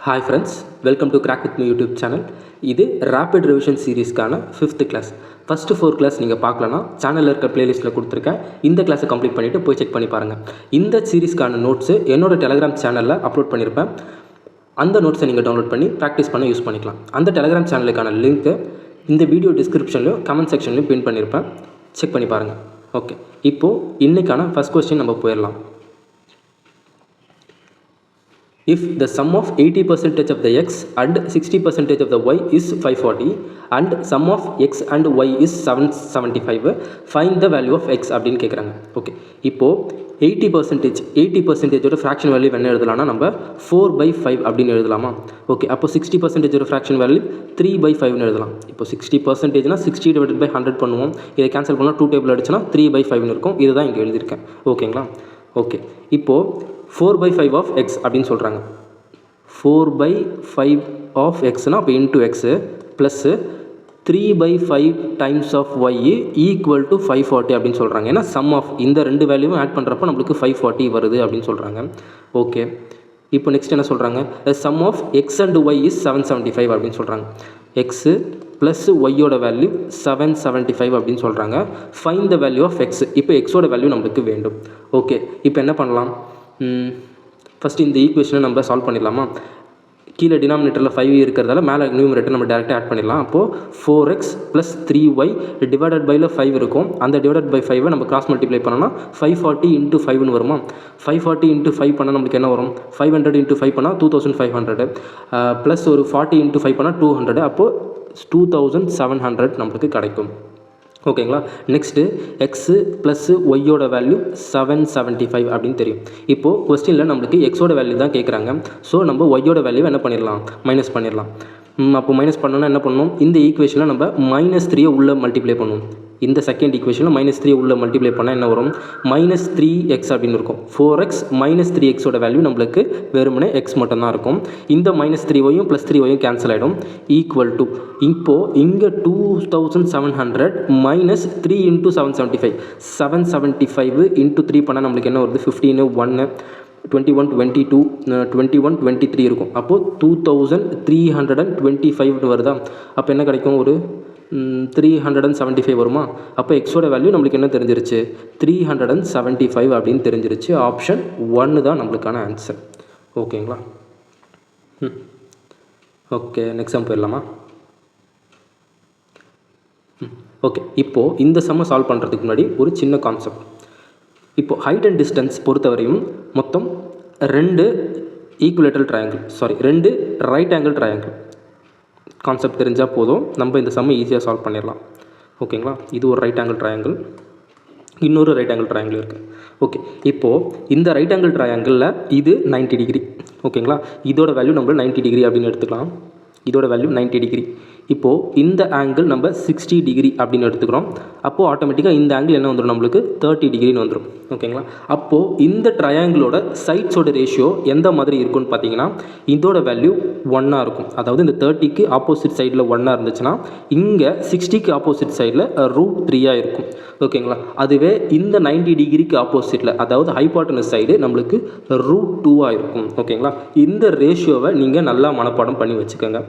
Hi friends, welcome to Crack with me YouTube channel. இது Rapid Revision சீரீஸ்க்கான 5th class. First 4 class நீங்கள் பார்க்கலன்னா சேனலில் இருக்க பிளேலிஸ்ட்டில் கொடுத்துருக்கேன். இந்த கிளாஸை கம்ப்ளீட் பண்ணிவிட்டு போய் செக் பண்ணி பாருங்கள். இந்த சீரீஸ்க்கான நோட்ஸு என்னோட டெலகிராம் சேனலில் அப்லோட் பண்ணியிருப்பேன். அந்த நோட்ஸை நீங்கள் டவுன்லோட் பண்ணி ப்ராக்டிஸ் பண்ண யூஸ் பண்ணிக்கலாம். அந்த டெலகிராம் சேனலுக்கான லிங்க்கு இந்த வீடியோ டிஸ்கிரிப்ஷன்லையும் கமெண்ட் செக்ஷன்லையும் பின் பண்ணியிருப்பேன். செக் பண்ணி பாருங்கள். ஓகே, இப்போது இன்றைக்கான ஃபஸ்ட் கொஸ்டின் நம்ம போயிடலாம். If the sum of 80% of the x and 60% of the y is 540 and sum of x and y is 775, find the value of x அப்படின்னு கேட்குறாங்க. ஓகே, இப்போது 80% ஃப்ராக்ஷன் வேல்யூ என்ன எழுதலாம்னா நம்ம 4/5 அப்படின்னு எழுதலாமா? ஓகே, அப்போ 60% ஃப்ராக்ஷன் வேல்யூ 3/5ன்னு எழுதலாம். இப்போ 60%னா 60/100 பண்ணுவோம். இதை கேன்சல் பண்ணால் 2 டேபிள் அடிச்சுன்னா 3/5ன்னு இருக்கும். இதுதான் இங்கே எழுதியிருக்கேன். ஓகேங்களா? ஓகே, இப்போது 4/5 ஆஃப் எக்ஸ் அப்படின்னு சொல்கிறாங்க. 4/5 ஆஃப் எக்ஸ்னால் அப்போ into x plus 3/5 times of y equal to 540 அப்படின்னு சொல்கிறாங்க. ஏன்னா சம் ஆஃப் இந்த ரெண்டு வேல்யூவும் ஆட் பண்ணுறப்போ நம்மளுக்கு 540 வருது அப்படின்னு சொல்கிறாங்க. ஓகே, இப்போ நெக்ஸ்ட் என்ன சொல்கிறாங்க? Sum of x and y is 775 அப்படின்னு சொல்கிறாங்க. எக்ஸு ப்ளஸ் ஒய்யோட வேல்யூ 775 அப்படின்னு சொல்கிறாங்க. Find the value of x. இப்போ எக்ஸோட வேல்யூ நம்மளுக்கு வேண்டும். ஓகே, இப்போ என்ன பண்ணலாம்? ஃபஸ்ட்டு இந்த ஈக்குவேஷனை நம்ம சால்வ் பண்ணிடலாமா? கீழே டினாமினேட்டரில் 5 இருக்கிறதால மேலே நியூமரேட்டர் நம்ம டேரெக்டாக ஆட் பண்ணிடலாம். அப்போது 4x + 3y டிவைடட் பைல 5 இருக்கும். அந்த டிவைடட் பை 5 நம்ம கிராஸ் மல்டிப்ளை பண்ணோம்னா 540 × 5ன்னு வருமா? 540 × 5 பண்ணால் நம்மளுக்கு என்ன வரும்? 500 × 5 பண்ணால் 2500 ப்ளஸ் ஒரு 40 × 5 பண்ணால் 200. அப்போது 2700 நம்மளுக்கு கிடைக்கும். ஓகேங்களா? நெக்ஸ்ட்டு எக்ஸு ப்ளஸ்ஸு ஒய்யோட வேல்யூ 775 அப்படின்னு தெரியும். இப்போது கொஸ்டினில் நம்மளுக்கு எக்ஸோட வேல்யூ தான் கேட்குறாங்க. ஸோ நம்ம ஒய்யோட வேல்யூ என்ன பண்ணிடலாம்? மைனஸ் பண்ணிடலாம். அப்போ மைனஸ் பண்ணோன்னா என்ன பண்ணணும்? இந்த ஈக்குவேஷனில் நம்ம -3 உள்ளே மல்டிப்ளை பண்ணுவோம். இந்த செகண்ட் ஈக்குவேஷனில் -3 உள்ளே மல்டிப்ளை பண்ணால் என்ன வரும்? -3x அப்படின்னு இருக்கும். 4x - 3xோட வேல்யூ நம்மளுக்கு வெறுமனே எக்ஸ் மட்டும்தான் இருக்கும். இந்த -3yயும் +3yயும் கேன்சல் ஆகிடும். ஈக்குவல் டு இப்போது இங்கே 2700 - 3 × 775 775 × 3 பண்ணால் நம்மளுக்கு என்ன வருது? 15 1 21 22 21 23 இருக்கும். அப்போது 2325 வருதா? அப்போ என்ன கிடைக்கும்? ஒரு 375 வருமா? அப்போ எக்ஸோட வேல்யூ நம்மளுக்கு என்ன தெரிஞ்சிருச்சு? 375 அப்படின்னு தெரிஞ்சிருச்சு. ஆப்ஷன் 1 தான் நம்மளுக்கான ஆன்சர். ஓகேங்களா? ஓகே, நெக்ஸ்ட் சம் போயிடலாமா? ஓகே, இப்போது இந்த சம்மை சால்வ் பண்ணுறதுக்கு முன்னாடி ஒரு சின்ன கான்செப்ட். இப்போது ஹைட் அண்ட் டிஸ்டன்ஸ் பொறுத்தவரையும் மொத்தம் 2 equilateral triangle, 2 right angle triangle concept தெரிஞ்சால் போதும், நம்ம இந்த சம்மை ஈஸியாக சால்வ் பண்ணிடலாம். ஓகேங்களா? இது ஒரு ரைட் ஆங்கிள் ட்ரையாங்கிள், இன்னொரு ரைட் ஆங்கிள் ட்ரையாங்கிள் இருக்குது. ஓகே, இப்போது இந்த ரைட் ஆங்கிள் ட்ரையாங்கிளில் இது 90 டிகிரி. ஓகேங்களா? இதோட வேல்யூ நம்ம 90 டிகிரி அப்படின்னு எடுத்துக்கலாம். இதோட வேல்யூ 90 டிகிரி. இப்போது இந்த ஆங்கிள் நம்ம 60 டிகிரி அப்படின்னு எடுத்துக்கிறோம். அப்போது ஆட்டோமேட்டிக்காக இந்த ஆங்கிள் என்ன வந்துடும்? நம்மளுக்கு 30 டிகிரின்னு வந்துடும். ஓகேங்களா? அப்போது இந்த ட்ரையாங்கிளோட சைட்ஸோட ரேஷியோ எந்த மாதிரி இருக்குன்னு பார்த்தீங்கன்னா இதோட வேல்யூ 1 இருக்கும். அதாவது இந்த 30க்கு ஆப்போசிட் சைடில் 1 இருந்துச்சுன்னா இங்கே 60க்கு ஆப்போசிட் சைடில் √3 இருக்கும். ஓகேங்களா? அதுவே இந்த 90 டிகிரிக்கு ஆப்போசிட்டில் அதாவது ஹைபாட்டனஸ் சைடு நம்மளுக்கு √2 இருக்கும். ஓகேங்களா? இந்த ரேஷியோவை நீங்கள் நல்லா மனப்பாடம் பண்ணி வச்சுக்கோங்க.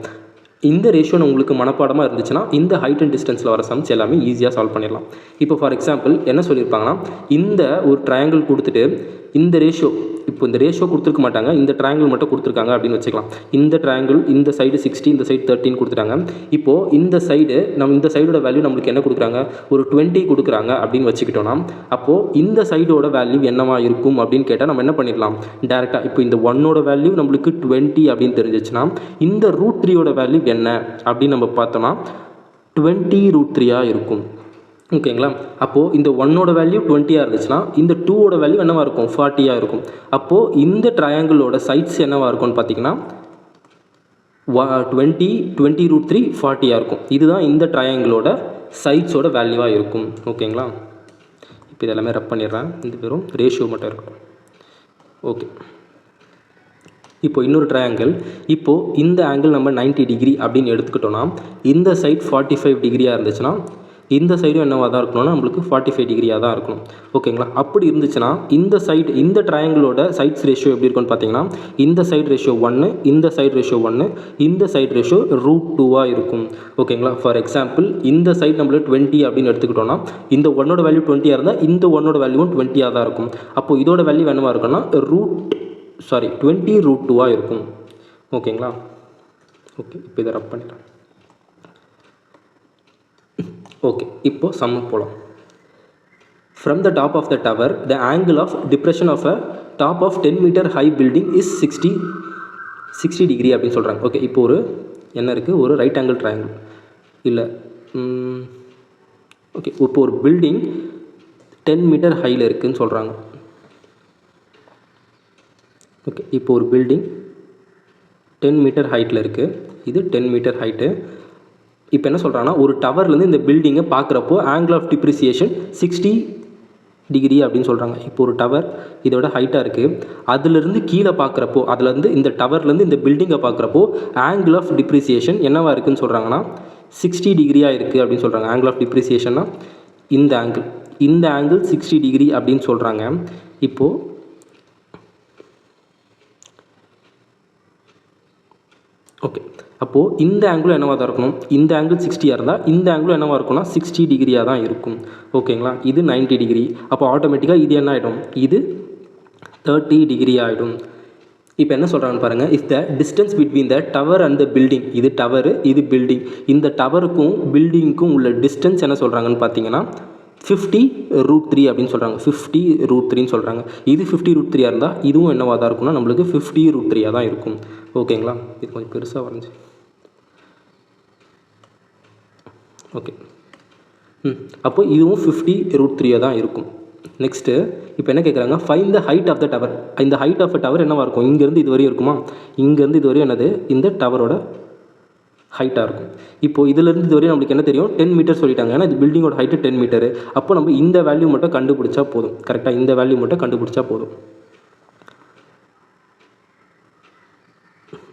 இந்த ரேஷியோ உங்களுக்கு மனப்பாடமாக இருந்துச்சுன்னா இந்த ஹைட் அண்ட் டிஸ்டன்ஸில் வர சம்ஸ் எல்லாமே ஈஸியாக சால்வ் பண்ணிடலாம். இப்போ ஃபார் எக்ஸாம்பிள் என்ன சொல்லியிருப்பாங்கன்னா இந்த ஒரு ட்ரையாங்கிள் கொடுத்துட்டு இந்த ரேஷியோ, இப்போ இந்த ரேஷியோ கொடுத்துருக்க மாட்டாங்க, இந்த ட்ரையாங்கிள் மட்டும் கொடுத்துருக்காங்க அப்படின்னு வச்சுக்கலாம். இந்த ட்ரையாங்கிள் இந்த சைடு 60 இந்த சைடு 13 கொடுத்துட்டாங்க. இப்போது இந்த சைடு இந்த சைடோட வேல்யூ நம்மளுக்கு என்ன கொடுக்குறாங்க? ஒரு 20 கொடுக்குறாங்க அப்படின்னு வச்சுக்கிட்டோன்னா அப்போது இந்த சைடோட வேல்யூ என்னவா இருக்கும் அப்படின்னு கேட்டால் நம்ம என்ன பண்ணிடலாம்? டேரெக்டாக இப்போ இந்த 1ஓட வேல்யூ நம்மளுக்கு 20 அப்படின்னு தெரிஞ்சிச்சுன்னா இந்த √3யோட வேல்யூ என்ன அப்படின்னு நம்ம பார்த்தோன்னா 20√3 இருக்கும். ஓகேங்களா? அப்போது இந்த 1ஓட வேல்யூ 20 இருந்துச்சுன்னா இந்த 2ஓட வேல்யூ என்னவாக இருக்கும்? 40 இருக்கும். அப்போது இந்த ட்ரையாங்கிளோட சைட்ஸ் என்னவாக இருக்கும்னு பார்த்தீங்கன்னா 20 20√3 40 இருக்கும். இதுதான் இந்த ட்ரையாங்கிளோட சைட்ஸோட வேல்யூவாக இருக்கும். ஓகேங்களா? இப்போ இதெல்லாமே ரப் பண்ணிடுறேன். இந்த வெறும் ரேஷியோ மட்டும் இருக்கட்டும். ஓகே, இப்போ இன்னொரு ட்ரையாங்கிள். இப்போது இந்த ஆங்கிள் நம்ம 90 டிகிரி அப்படின்னு எடுத்துக்கிட்டோன்னா இந்த சைட் 45 டிகிரியாக இருந்துச்சுன்னா இந்த சைடும் என்னவாக தான் இருக்கணும்னா நம்மளுக்கு 45 டிகிரியாக தான் இருக்கணும். ஓகேங்களா? அப்படி இருந்துச்சுன்னா இந்த சைடு இந்த ட்ரையாங்கிளோட சைட்ஸ் ரேஷியோ எப்படி இருக்குன்னு பார்த்தீங்கன்னா, இந்த சைடு ரேஷியோ 1, இந்த சைடு ரேஷியோ 1, இந்த சைடு ரேஷியோ √2 இருக்கும். ஓகேங்களா? ஃபார் எக்ஸாம்பிள் இந்த சைடு நம்மளுக்கு 20 அப்படின்னு எடுத்துக்கிட்டோம்னா, இந்த 1ஓட வேல்யூ 20 இருந்தால் இந்த 1ஓட வேல்யூவும் 20 தான் இருக்கும். அப்போது இதோட வேல்யூ என்னவா இருக்குன்னா 20√2 இருக்கும். ஓகேங்களா? ஓகே, இப்போ இதை ரப் பண்ணிடலாம். ஓகே, இப்போ சம்முக்கு போகலாம். From the top of the tower, the angle of depression of a top of 10 meter high building is 60 degree அப்படின்னு சொல்கிறாங்க. ஓகே, இப்போ ஒரு என்ன இருக்குது, ஒரு ரைட் ஆங்கிள் ட்ரையாங்கிள் இல்லை. ஓகே, இப்போ ஒரு பில்டிங் 10 மீட்டர் ஹையில் இருக்குதுன்னு சொல்கிறாங்க. ஓகே, இப்போ ஒரு பில்டிங் 10 மீட்டர் ஹைட்டில் இருக்குது. இது 10 மீட்டர் ஹைட்டு. இப்போ என்ன சொல்கிறாங்கன்னா, ஒரு டவர்லேருந்து இந்த பில்டிங்கை பார்க்குறப்போ ஆங்கிள் ஆஃப் டிப்ரிசியேஷன் 60 டிகிரி அப்படின்னு சொல்கிறாங்க. இப்போ ஒரு டவர் இதோட ஹைட்டாக இருக்குது. அதுலேருந்து கீழே பார்க்குறப்போ, அதுலேருந்து இந்த டவர்லேருந்து இந்த பில்டிங்கை பார்க்குறப்போ ஆங்கிள் ஆஃப் டிப்ரிசியேஷன் என்னவா இருக்குதுன்னு சொல்கிறாங்கன்னா 60 டிகிரியாக இருக்குது அப்படின்னு சொல்கிறாங்க. ஆங்கிள் ஆஃப் டிப்ரிசியேஷன்னா இந்த ஆங்கிள் 60 டிகிரி அப்படின்னு சொல்கிறாங்க. இப்போது ஓகே, அப்போது இந்த ஆங்கிளும் என்னவாக தான் இருக்கணும், இந்த ஆங்கிள் 60 இருந்தால் இந்த ஆங்கிளும் என்னவாக இருக்கும்னா 60 டிகிரியாக தான் இருக்கும். ஓகேங்களா? இது 90 டிகிரி. அப்போ ஆட்டோமேட்டிக்காக இது என்ன ஆகிடும், இது 30 டிகிரி ஆகிடும். இப்போ என்ன சொல்கிறாங்கன்னு பாருங்கள். If the distance between the tower and the building, இது டவரு இது பில்டிங், இந்த டவருக்கும் பில்டிங்க்கும் உள்ள டிஸ்டன்ஸ் என்ன சொல்கிறாங்கன்னு பார்த்தீங்கன்னா 50√3 அப்படின்னு சொல்கிறாங்க. 50√3ன்னு சொல்கிறாங்க. இது 50√3 இருந்தால் இதுவும் என்னவாக தான் இருக்கும்னா நம்மளுக்கு 50√3 தான் இருக்கும். ஓகேங்களா? இது கொஞ்சம் பெருசாக வரைஞ்சி. ஓகே, அப்போ இதுவும் 50√3 தான் இருக்கும். நெக்ஸ்ட்டு இப்போ என்ன கேட்குறாங்க, find the height of the tower. இந்த ஹைட் ஆஃப் த டவர் என்னவாக இருக்கும், இங்கேருந்து இது வரையும் இருக்குமா, இங்கேருந்து இது வரையும் என்னது இந்த டவரோட ஹைட்டாக இருக்கும். இப்போது இதிலேருந்து இது வரையும் நம்மளுக்கு என்ன தெரியும், 10 மீட்டர் சொல்லிட்டாங்க. ஏன்னா இது பில்டிங்கோட ஹைட்டு 10 மீட்டரு. அப்போ நம்ம இந்த வேல்யூ மட்டும் கண்டுபிடிச்சா போதும். கரெக்டாக இந்த வேல்யூ மட்டும் கண்டுபிடிச்சா போதும்.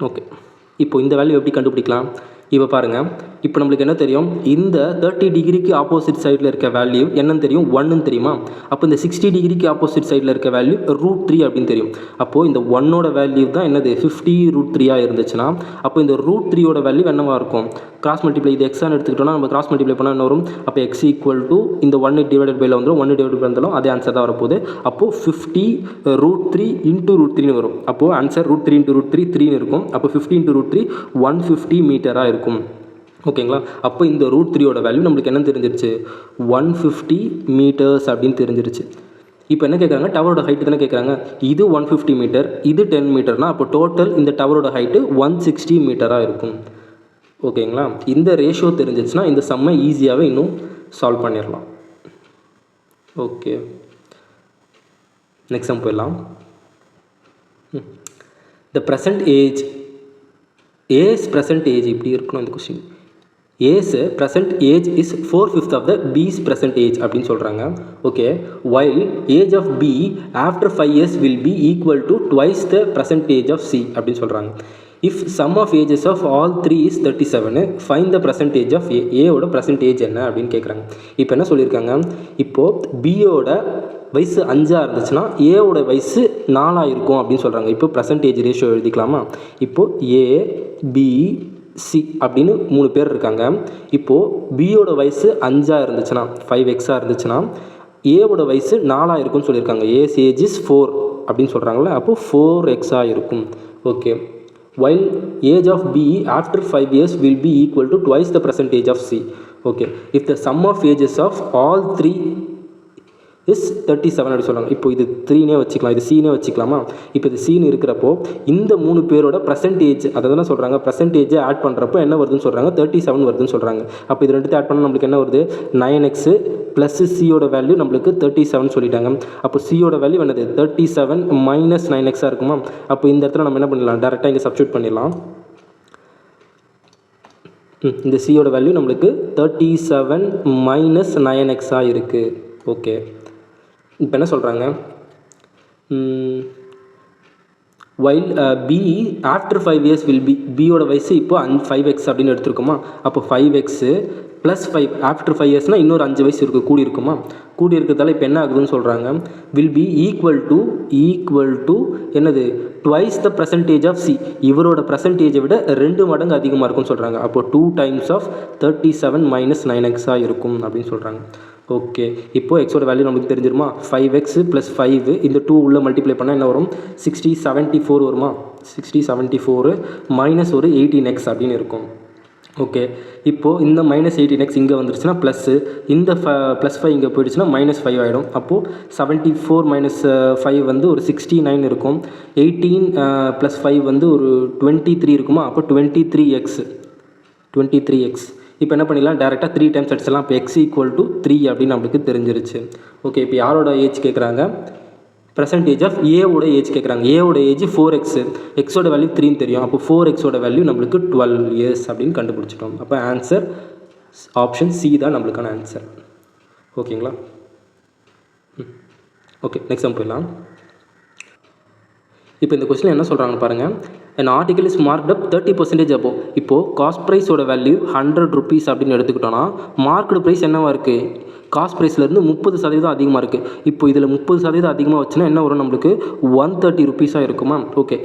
ஓகே, இப்போ இந்த வேல்யூ எப்படி கண்டுபிடிக்கலாம், இப்போ பாருங்கள். இப்போ நம்மளுக்கு என்ன தெரியும், இந்த 30 டிகிரிக்கு ஆப்போசிட் சைடில் இருக்க வேல்யூ என்னன்னு தெரியும், 1ன்னு தெரியுமா. அப்போ இந்த 60 டிகிரிக்கு ஆப்போசிட் சைடில் இருக்க வேல்யூ √3 அப்படின்னு தெரியும். அப்போது இந்த 1ஓட வேல்யூ தான் என்னது 50√3 இருந்துச்சுன்னா, அப்போ இந்த √3ஓட வேல்யூ என்னவாக இருக்கும், கிராஸ் மல்டிப்ளை, இது எக்ஸான்னு எடுத்துக்கிட்டோம்னா நம்ம கிராஸ் மல்டிப்ளை பண்ணால் என்ன வரும், அப்போ x = இந்த 1 டிவைடட் பையில் வந்துடும், 1 டிவைட் பை இருந்தாலும் அதே ஆன்சர் தான் வரப்போகுது. அப்போது 50√3 × √3ன்னு வரும். அப்போது ஆன்சர் √3 × √3 3ன்னு இருக்கும். அப்போ 50 × √3 150 மீட்டராக இருக்கும். ஓகேங்களா? அப்போ இந்த √3ஓட வேல்யூ நம்மளுக்கு என்ன தெரிஞ்சிருச்சு, 150 மீட்டர்ஸ் அப்படின்னு தெரிஞ்சிருச்சு. இப்போ என்ன கேட்குறாங்க, டவரோட ஹைட்டு தானே கேட்குறாங்க. இது 150 மீட்டர், இது 10 மீட்டர்னால் அப்போ டோட்டல் இந்த டவரோட ஹைட்டு 160 மீட்டராக இருக்கும். ஓகேங்களா? இந்த ரேஷியோ தெரிஞ்சிச்சுன்னா இந்த சம்மை ஈஸியாகவே இன்னும் சால்வ் பண்ணிடலாம். ஓகே, நெக்ஸ்ட் சம் போயிடலாம். The present age, A's present age இப்படி இருக்கணும் இந்த question. A's present age is 4/5 of the B's present age அப்படின்னு சொல்கிறாங்க. Okay, while age of B after 5 years will B equal to twice the present age of C அப்படின்னு சொல்கிறாங்க. If sum of ages of all 3 is 37, find the present age of A. ஏவோட present age என்ன அப்படின்னு கேட்குறாங்க. இப்போ என்ன சொல்லியிருக்காங்க, இப்போது பியோட வயசு 5 இருந்துச்சுன்னா ஏவோட வயசு 4 இருக்கும் அப்படின்னு சொல்கிறாங்க. இப்போ ப்ரெசன்டேஜ் ரேஷியோ எழுதிக்கலாமா. இப்போது ஏ பி சி அப்படின்னு 3 பேர் இருக்காங்க. இப்போது பியோட வயசு 5 இருந்துச்சுன்னா 5x இருந்துச்சுன்னா ஏவோட வயசு 4 இருக்கும்னு சொல்லியிருக்காங்க. ஏஸ் ஏஜ் இஸ் 4 அப்படின்னு சொல்கிறாங்களே, அப்போது 4x இருக்கும். Okay, while age of B after 5 years will be equal to twice the present age of C. Okay, if the sum of ages of all 3 is 37 அப்படி சொல்கிறாங்க. இப்போ இது 3னே வச்சுக்கலாம், இது சீனே வச்சுக்கலாமா. இப்போ இது சீன் இருக்கிறப்போ இந்த 3 பேரோட ப்ரெசன்டேஜ் அதை தானே சொல்கிறாங்க, ப்ரெசன்டேஜை ஆட் பண்ணுறப்போ என்ன வருதுன்னு சொல்கிறாங்க, 37 வருதுன்னு சொல்கிறாங்க. அப்போ இது ரெண்டுத்தையும் ஆட் பண்ணால் நம்மளுக்கு என்ன வருது, 9x ப்ளஸ் சியோட வேல்யூ நம்மளுக்கு 37 சொல்லிட்டாங்க. அப்போ சியோட வேல்யூ என்னது 37 மைனஸ் 9x இருக்குமா. அப்போ இந்த இடத்துல நம்ம என்ன பண்ணிடலாம், டேரெக்டாக இங்கே சப்ஸ்டியூட் பண்ணிடலாம். இந்த சியோட வேல்யூ நம்மளுக்கு 37 மைனஸ் 9x இருக்குது. ஓகே, இப்போ என்ன சொல்கிறாங்க, while B after 5 years will be, பியோட வயசு இப்போ 5x அப்படின்னு எடுத்துருக்கோமா. அப்போ 5x +5 ஆஃப்டர் 5 இயர்ஸ்னால் இன்னொரு 5 வயசு இருக்குது, கூடி இருக்குமா? கூடி இருக்கிறதால இப்போ என்ன ஆகுதுன்னு சொல்கிறாங்க, வில் பி ஈக்குவல் டு என்னது, twice the percentage of C. இவரோட பர்சன்டேஜை விட 2 மடங்கு அதிகமாக இருக்கும்னு சொல்கிறாங்க. அப்போது 2 டைம்ஸ் ஆஃப் 37 - 9x இருக்கும் அப்படின்னு சொல்கிறாங்க. ஓகே, இப்போது எக்ஸோட வேல்யூ நமக்கு தெரிஞ்சிருமா? 5x + 5 இந்த 2 உள்ள மல்டிப்ளை பண்ணால் என்ன வரும்? 6074 வருமா? 6074 மைனஸ் ஒரு 18x அப்படின்னு இருக்கும். ஓகே, இப்போது இந்த -18x இங்கே வந்துருச்சுன்னா ப்ளஸ்ஸு, இந்த +5 இங்கே போயிடுச்சுன்னா -5 ஆகிடும். அப்போது 74 - 5 வந்து ஒரு 69 இருக்கும். 18 + 5 வந்து ஒரு 23 இருக்குமா? அப்போ 23x. இப்போ என்ன பண்ணிடலாம், டேரெக்டாக 3 டைம்ஸ் அடிச்சிடலாம். இப்போ x = 3 அப்படின்னு நம்மளுக்கு தெரிஞ்சிருச்சு. ஓகே, இப்போ யாரோட ஏஜ் கேட்குறாங்க? பர்சன்டேஜ் ஆஃப் ஏவோட ஏஜ் கேட்குறாங்க. ஏவோட ஏஜ் 4x, எக்ஸோட வேல்யூ 3 தெரியும். அப்போ 4xோட வேல்யூ நம்மளுக்கு 12 இயர்ஸ் அப்படின்னு கண்டுபிடிச்சிட்டோம். அப்போ ஆன்சர் ஆப்ஷன் சி தான் நம்மளுக்கான ஆன்சர். ஓகேங்களா? ஓகே, நெக்ஸ்ட் நம்ம போயிடலாம். இப்போ இந்த கொஸ்டின் என்ன சொல்கிறாங்கன்னு பாருங்கள். an article is marked up 30% above. இப்போது காஸ்ட் ப்ரைஸோட வேல்யூ 100 rupees அப்படின்னு எடுத்துக்கிட்டோன்னா மார்க்கெட் ப்ரைஸ் என்னவாக இருக்குது? காஸ்ட் ப்ரைஸ்லேருந்து 30% அதிகமாக இருக்குது. இப்போ இதில் 30% அதிகமாக வச்சுன்னா என்ன வரும்? நம்மளுக்கு 130 rupees இருக்குமா? Okay,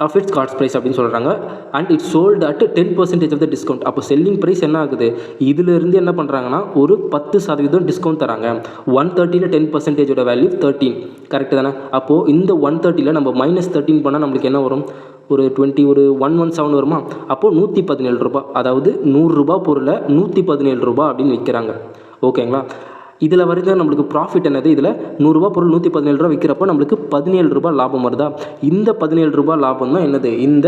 of its cost price அப்படின்னு சொல்கிறாங்க. And it's sold at 10% of the discount. அப்போ செல்லிங் ப்ரைஸ் என்ன ஆகுது? இதிலிருந்து என்ன பண்ணுறாங்கன்னா ஒரு 10% டிஸ்கவுண்ட் தராங்க. 130ல் 10%ஓட வேல்யூ 13. கரெக்டு தானே? அப்போது இந்த 130ல் நம்ம -13 பண்ணால் நம்மளுக்கு என்ன வரும்? ஒரு 117 வருமா? அப்போது 117 ரூபா, அதாவது 100 ரூபா பொருளை 117 ரூபா அப்படின்னு விற்கிறாங்க. ஓகேங்களா? இதில் வருது நம்மளுக்கு ப்ராஃபிட் என்னது? இதில் 100 ரூபா பொருள் 117 ரூபா விற்கிறப்போ நம்மளுக்கு 17 ரூபா லாபம் வருதா? இந்த 17 ரூபா லாபம் தான் என்னது? இந்த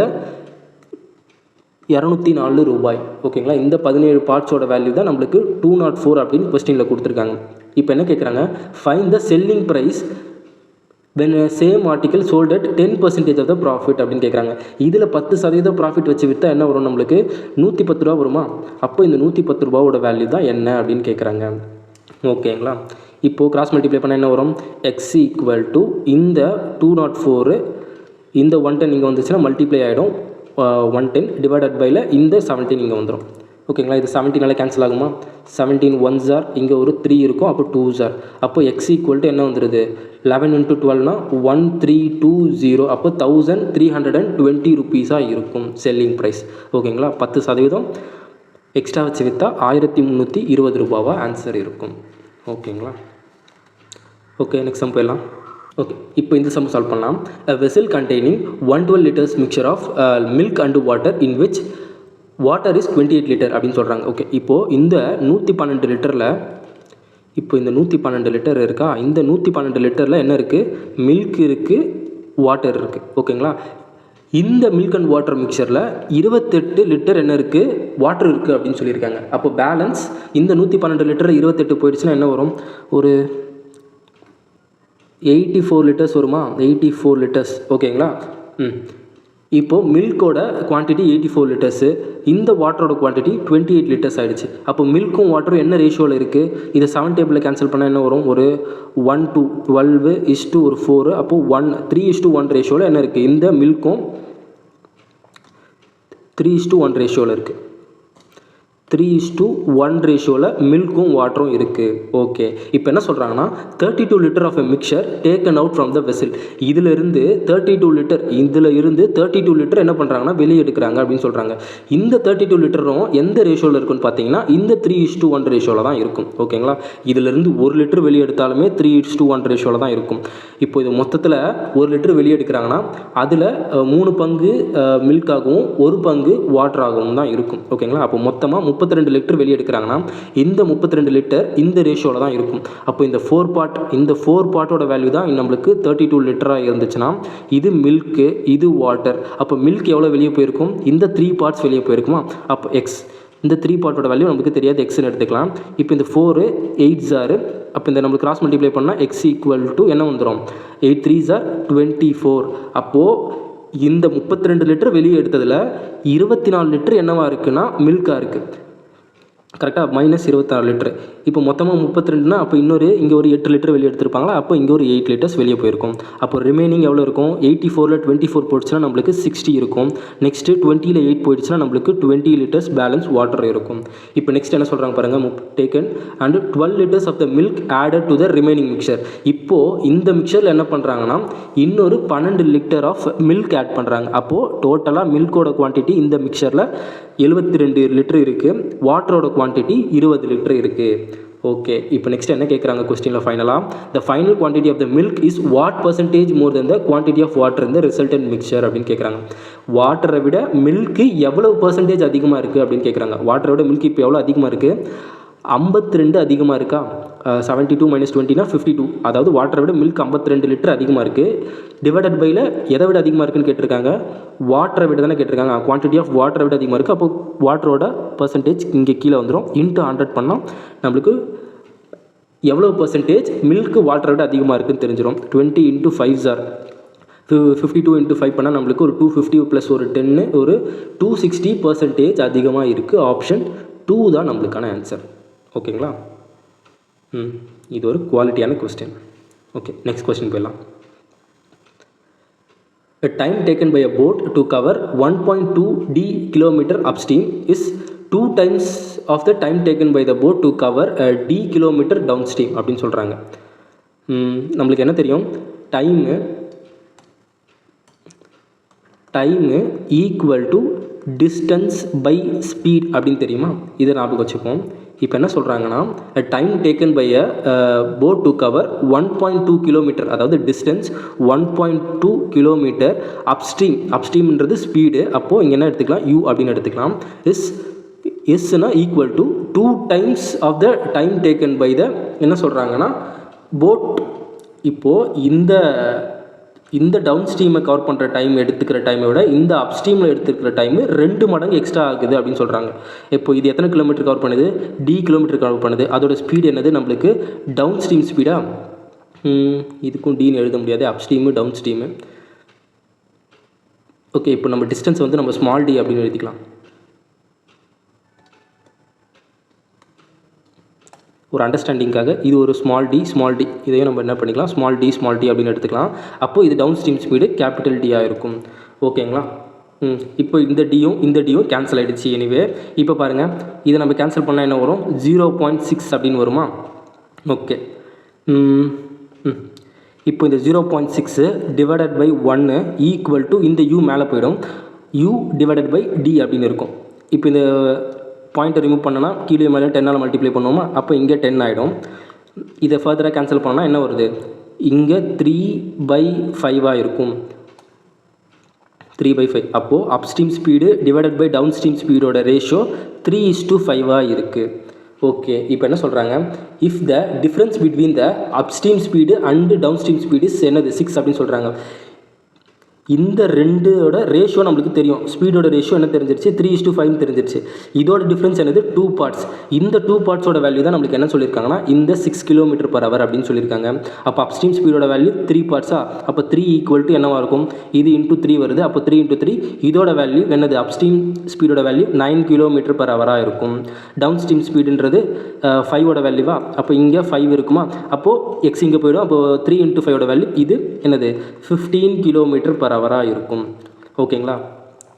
204 ரூபாய். ஓகேங்களா? இந்த 17 பார்ட்ஸோட வேல்யூ தான் நம்மளுக்கு 204 அப்படின்னு கொஸ்டினில் கொடுத்துருக்காங்க. இப்போ என்ன கேட்குறாங்க? Find the selling price when same article sold at 10% of the profit அப்படின்னு கேட்குறாங்க. இதில் 10% ப்ராஃபிட் வச்சு விற்றா என்ன வரும்? நம்மளுக்கு 110 ரூபா வருமா? அப்போ இந்த 110 ரூபாவோட வேல்யூ தான் என்ன அப்படின்னு கேட்குறாங்க. ஓகேங்களா? இப்போது கிராஸ் மல்டிப்ளை பண்ணால் என்ன வரும்? x = இந்த 204 இந்த 110 இங்கே வந்துச்சுன்னா மல்டிப்ளை ஆகிடும். 110 டிவைடட் பையில் இந்த 17 இங்கே வந்துடும். ஓகேங்களா? இது 17 கேன்சல் ஆகுமா? 17 1s are, இங்கே ஒரு 3 இருக்கும். அப்போ 2s are. அப்போ x = என்ன வந்துடுது? 11 × 12னா 1320. அப்போ 1320 rupees இருக்கும் செல்லிங் ப்ரைஸ். ஓகேங்களா? 10% எக்ஸ்ட்ரா வச்சு விற்றா 1320 ரூபாவாக ஆன்சர் இருக்கும். ஓகேங்களா? ஓகே, நெக்ஸ்ட் சம் போயிடலாம். ஓகே, இப்போ இந்த சம் சால்வ் பண்ணலாம். a vessel containing 112 liters mixture of milk and water in which water is 28 liter அப்படின்னு சொல்கிறாங்க. ஓகே, இப்போது இந்த 112 லிட்டரில் இப்போ இந்த 112 லிட்டர் இருக்கா? இந்த 112 லிட்டரில் என்ன இருக்குது? மில்க் இருக்குது, வாட்டர் இருக்குது. ஓகேங்களா? இந்த மில்க் அண்ட் வாட்டர் மிக்சரில் 28 லிட்டர் என்ன இருக்குது? வாட்டர் இருக்குது அப்படின்னு சொல்லியிருக்காங்க. அப்போ பேலன்ஸ் இந்த 112 லிட்டர் 28 போயிடுச்சுன்னா என்ன வரும்? ஒரு 84 லிட்டர்ஸ் வருமா? 84 லிட்டர்ஸ். ஓகேங்களா? இப்போது மில்கோட குவான்டிட்டி 84 லிட்டர்ஸு, இந்த வாட்டரோட குவான்டிட்டி 28 லிட்டர்ஸ் ஆகிடுச்சு. அப்போ மில்க்கும் வாட்டரும் என்ன ரேஷியோவில் இருக்குது? இதை 7 டேபிளில் கேன்சல் பண்ணால் என்ன வரும்? ஒரு 1:12 ஒரு 4. அப்போது 3:1 ரேஷியோவில் என்ன இருக்குது? இந்த மில்க்கும் 3:1 ரேஷியோவில் இருக்குது. 3:1 ரேஷியோவில் மில்க்கும் வாட்டரும் இருக்குது. ஓகே, இப்போ என்ன சொல்கிறாங்கன்னா 32 litre of a mixture taken out from the vessel. இதிலிருந்து 32 லிட்டர் என்ன பண்ணுறாங்கன்னா வெளியே எடுக்கிறாங்க அப்படின்னு சொல்கிறாங்க. இந்த 32 லிட்டரும் எந்த ரேஷியோவில் இருக்குன்னு பார்த்தீங்கன்னா இந்த 3:1 ரேஷியோவில் தான் இருக்கும். ஓகேங்களா? இதிலிருந்து 1 லிட்டர் வெளியே எடுத்தாலுமே 3:1 ரேஷியோவில் தான் இருக்கும். இப்போ இது மொத்தத்தில் 1 லிட்டர் வெளியே எடுக்கிறாங்கன்னா அதில் 3 பங்கு மில்காகவும் 1 பங்கு வாட்டராகவும் தான் இருக்கும். ஓகேங்களா? அப்போ மொத்தமாக 32 லிட்டர் வெளியே எடுக்கிறாங்கன்னா இந்த 32 லிட்டர் இந்த ரேஷியோவில் தான் இருக்கும். அப்போ இந்த 4 பார்ட்டோட வேல்யூ தான் நம்மளுக்கு 32 லிட்டராக இருந்துச்சுன்னா இது மில்க்கு, இது வாட்டர். அப்போ மில்க் எவ்வளோ வெளியே போயிருக்கும்? இந்த 3 பார்ட்ஸ் வெளியே போயிருக்குமா? அப்போ எக்ஸ், இந்த 3 பார்ட்டோட வேல்யூ நமக்கு தெரியாது, எக்ஸ்ன்னு எடுத்துக்கலாம். இப்போ இந்த 4 8s are, அப்போ இந்த நம்மளுக்கு கிராஸ் மல்டிப்ளை பண்ணால் x = என்ன வந்துடும்? 8 3s are 24. அப்போது இந்த 32 லிட்டர் வெளியே எடுத்ததில் 24 லிட்டர் என்னவா இருக்குன்னா மில்காக இருக்குது. கரெக்டாக -26 லிட்டரு. இப்போ மொத்தமாக 32னா அப்போ இன்னொரு இங்கே ஒரு 8 லிட்டர் வெளியே எடுத்துருப்பாங்களா, அப்போ இங்கே ஒரு 8 லிட்டர்ஸ் வெளியே போயிருக்கும். அப்போ ரிமைனிங் எவ்வளோ இருக்கும்? 84ல் 24 போயிடுச்சுன்னா நம்மளுக்கு 60 இருக்கும். நெக்ஸ்ட்டு 20ல் 8 போயிடுச்சுன்னா நம்மளுக்கு 20 லிட்டர்ஸ் பேலன்ஸ் வாட்டர் இருக்கும். இப்போ நெக்ஸ்ட் என்ன சொல்கிறாங்க பாருங்கள், taken and 12 litres of the milk added to the remaining mixture. இப்போது இந்த மிக்சரில் என்ன பண்ணுறாங்கன்னா இன்னொரு 12 லிட்டர் ஆஃப் மில்க் ஆட் பண்ணுறாங்க. அப்போது டோட்டலாக மில்கோட குவான்டிட்டி இந்த மிக்சரில் 72 லிட்டர் இருக்குது, வாட்டரோட குவான்டிட்டி 20 லிட்டர் இருக்குது. ஓகே, இப்போ நெக்ஸ்ட் என்ன கேட்குறாங்க கொஸ்டினில் ஃபைனலாக, the final quantity of the milk is what percentage more than the quantity of water இந்த ரிசல்டன்ட் மிக்சர் அப்படின்னு கேட்குறாங்க. வாட்டரை விட மில்க்கு எவ்வளவு பர்சன்டேஜ் அதிகமாக இருக்குது அப்படின்னு கேட்குறாங்க. வாட்டரை விட மில்க் இப்போ எவ்வளோ அதிகமாக இருக்குது? 52 அதிகமாக இருக்கா? 72 - 20னா 52. அதாவது வாட்டரை விட மில்க் 52 லிட்டர் அதிகமாக இருக்குது. டிவைடட் பையில் எதை விட அதிகமாக இருக்குன்னு கேட்டிருக்காங்க? வாட்டரை விட தானே கேட்டிருக்காங்க. குவான்டிட்டி ஆஃப் வாட்டரை விட அதிகமாக இருக்குது. அப்போ வாட்டரோட பர்சன்டேஜ் இங்கே கீழே வந்துடும். இன்ட்டு 100 பண்ணால் நம்மளுக்கு எவ்வளோ பர்சன்டேஜ் மில்க்கு வாட்டரை விட அதிகமாக இருக்குதுன்னு தெரிஞ்சிடும். 20 × 5 ஆர் 52 × 5 பண்ணால் நம்மளுக்கு ஒரு 250 + ஒரு 10 ஒரு 260% அதிகமாக இருக்குது. ஆப்ஷன் 2 தான் நம்மளுக்கான ஆன்சர். ஓகேங்களா? இது ஒரு குவாலிட்டியான கொஸ்டின். ஓகே, நெக்ஸ்ட் கொஸ்டின் போயிடலாம். A time taken by a boat to cover 1.2 d km upstream is 2 times of the time taken by the boat to cover a d km downstream அப்படின்னு சொல்கிறாங்க. நம்மளுக்கு என்ன தெரியும்? Time equal to distance by speed அப்படின்னு தெரியுமா? இதை ஞாபகம் வச்சுப்போம். இப்போ என்ன சொல்கிறாங்கன்னா, time taken by a boat to cover 1.2 km, அதாவது டிஸ்டன்ஸ் 1.2 km அப்ஸ்ட்ரீம்ன்றது ஸ்பீடு. அப்போது இங்கே என்ன எடுத்துக்கலாம்? u அப்படின்னு எடுத்துக்கலாம். எஸ்னா equal to 2 times of the time taken by the என்ன சொல்கிறாங்கன்னா போட். இப்போது இந்த டவுன் ஸ்ட்ரீமை கவர் பண்ணுற டைம் எடுத்துக்கிற டைமை விட இந்த அப்ஸ்ட்ரீமில் எடுத்துக்கிற டைமு 2 மடங்கு எக்ஸ்ட்ரா ஆகுது அப்படின்னு சொல்கிறாங்க. இப்போ இது எத்தனை கிலோமீட்டர் கவர் பண்ணுது? d கிலோமீட்டர் கவர் பண்ணுது. அதோட ஸ்பீடு என்னது? நம்மளுக்கு டவுன் ஸ்ட்ரீம் ஸ்பீடா? இதுக்கும் டின்னு எழுத முடியாது, அப்ஸ்ட்ரீமு டவுன் ஸ்ட்ரீமு. ஓகே, இப்போ நம்ம டிஸ்டன்ஸ் வந்து நம்ம ஸ்மால் டி அப்படின்னு எழுதிக்கலாம். ஒரு அண்டர்ஸ்டாண்டிங்காக இது ஒரு ஸ்மால் டி இதையும் நம்ம என்ன பண்ணிக்கலாம்? ஸ்மால் டி அப்படின்னு எடுத்துக்கலாம். அப்போது இது டவுன் ஸ்ட்ரீம் ஸ்பீடு கேபிட்டல் டியாக இருக்கும். ஓகேங்களா? இப்போ இந்த டியும் கேன்சல் ஆகிடுச்சு. எனிவே இப்போ பாருங்கள், இதை நம்ம கேன்சல் பண்ணால் என்ன வரும்? 0.6 அப்படின்னு வருமா? ஓகே, இப்போ இந்த 0.6 டிவைடட் பை 1 ஈக்குவல் டு இந்த u மேலே போயிடும், u டிவைடட் பை d அப்படின்னு இருக்கும். இப்போ இந்த பாயிண்ட்டை ரிமூவ் பண்ணனா கீழே மேலே 10ஆல் மல்டிப்ளை பண்ணுவோமா? அப்போ இங்கே 10 ஆகிடும். இதை ஃபர்தராக கேன்சல் பண்ணால் என்ன வருது? இங்கே 3/5 இருக்கும். 3/5. அப்போது upstream speed divided by downstream ஸ்பீடோட ரேஷியோ 3:5 இருக்குது. ஓகே, இப்போ என்ன சொல்கிறாங்க? If the difference between the upstream speed and downstream speed என்னது? 6 அப்படின்னு சொல்கிறாங்க. இந்த ரெண்டோட ரேஷியோ நம்மளுக்கு தெரியும். ஸ்பீடோட ரேஷியோ என்ன தெரிஞ்சிருச்சு? 3:5 தெரிஞ்சிருச்சு. இதோட டிஃப்ரென்ஸ் என்னது? 2 பார்ட்ஸ். இந்த 2 பார்ட்ஸோட வேல்யூ தான் நம்மளுக்கு என்ன சொல்லியிருக்காங்கன்னா இந்த 6 km/h அப்படின்னு சொல்லியிருக்காங்க. அப்போ அப்ஸ்ட்ரீம் ஸ்பீடோட வேல்யூ 3 பார்ட்ஸா? அப்போ 3 ஈக்குவல் டு என்னவாக இருக்கும்? இது இன்ட்டு 3 வருது. அப்போ 3 × 3 இதோட வேல்யூ என்னது? அப்ஸ்ட்ரீம் ஸ்பீடோட வேல்யூ 9 km/h இருக்கும். டவுன் ஸ்ட்ரீம் ஸ்பீடுன்றது 5ஓட வேல்யூவா? அப்போ இங்கே 5 இருக்குமா? அப்போது எக்ஸ் இங்கே போயிடும். அப்போது 3 × 5ஓட வேல்யூ இது என்னது? 15 km/h இருக்கும். ஓகேங்களா?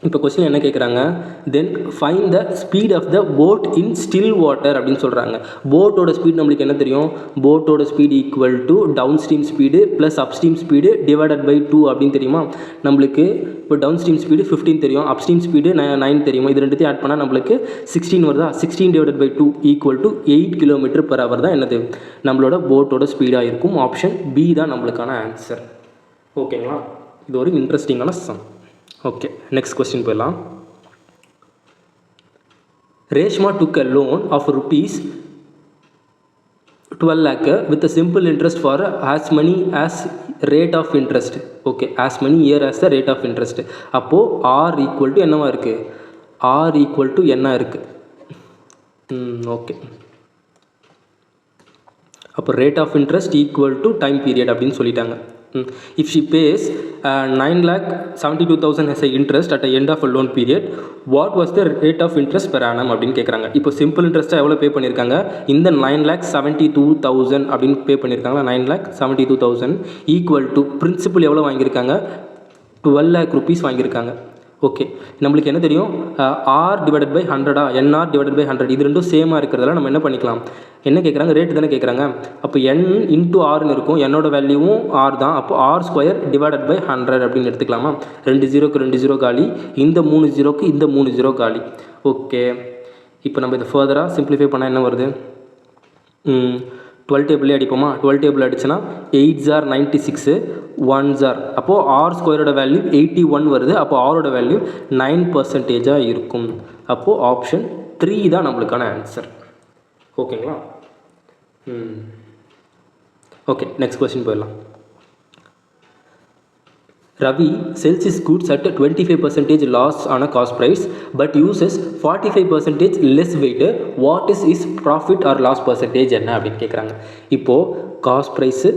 இப்போ கொஸ்டின் என்ன கேட்குறாங்க? Then find the speed of the boat in still water அப்படின்னு சொல்கிறாங்க. போட்டோட ஸ்பீட் நம்மளுக்கு என்ன தெரியும்? போட்டோட speed equal to downstream speed plus upstream speed divided by 2 அப்படின்னு தெரியுமா? நம்மளுக்கு இப்போ டவுன் ஸ்ட்ரீம் ஸ்பீடு 15 தெரியும், அப்ஸ்ட்ரீம் ஸ்பீடு 9 தெரியுமா? இது ரெண்டுத்தையும் ஆட் பண்ணால் நம்மளுக்கு 16 வருதா? 16 divided by 2 equal to 8 km/h தான் என்னது? நம்மளோட போட்டோட ஸ்பீடாக இருக்கும். ஆப்ஷன் பி தான் நம்மளுக்கான ஆன்சர். ஓகேங்களா? இது ஒரு இன்ட்ரெஸ்டிங்கான சம். ஓகே, நெக்ஸ்ட் கொஸ்டின் போயிடலாம். Reshma took a loan of rupees 12 lakh with a simple interest for as many as rate of interest. Okay, as many year as the rate of interest. அப்போது r equal to என்னவா இருக்குது? r equal to என்ன இருக்குது? Okay, அப்போ rate of interest equal to time period அப்படின்னு சொல்லிட்டாங்க. If she pays 9,72,000 as a interest at the end of a loan period, what was the rate of interest per annum அப்படின்னு கேட்குறாங்க. இப்போ simple இன்ட்ரெஸ்ட்டாக எவ்வளோ பே பண்ணியிருக்காங்க, இந்த 9,72,000 அப்படின்னு பே பண்ணியிருக்காங்களா, 9,72,000 ஈக்குவல் டு பிரின்சிபல் எவ்வளோ வாங்கியிருக்காங்க, 12 lakh rupees வாங்கியிருக்காங்க. ஓகே, நம்மளுக்கு என்ன தெரியும், R divided by 100 NR divided by 100 இது ரெண்டும் சேமாக இருக்கிறதால நம்ம என்ன பண்ணிக்கலாம், என்ன கேட்குறாங்க, ரேட்டு தானே கேட்குறாங்க. அப்போ என் இன்ட்டு ஆர்னு இருக்கும், என்னோட வேல்யூவும் ஆர் தான். அப்போ ஆர் ஸ்கொயர் டிவைடட் பை 100 அப்படின்னு எடுத்துக்கலாமா. 2 0க்கு 2 0 காலி, இந்த 3 0க்கு இந்த 3 0 காலி. ஓகே, இப்போ நம்ம இதை ஃபர்தராக சிம்பிளிஃபை பண்ணால் என்ன வருது, 12 டேபிளே அடிப்போமா. 12 டேபிள் அடிச்சுன்னா 8s are 96, 1s are, அப்போது ஆர் ஸ்கொயரோட வேல்யூ 81 வருது. அப்போது ஆரோட வேல்யூ 9% இருக்கும். அப்போது ஆப்ஷன் 3 தான் நம்மளுக்கான ஆன்சர். ஓகேங்களா. ஓகே, நெக்ஸ்ட் கொஸ்டின் போயிடலாம். Ravi sells his goods at 25% loss on a cost price but uses 45% less weight. What is his profit or loss percentage என்ன அப்படின்னு கேட்குறாங்க. இப்போது காஸ்ட் ப்ரைஸு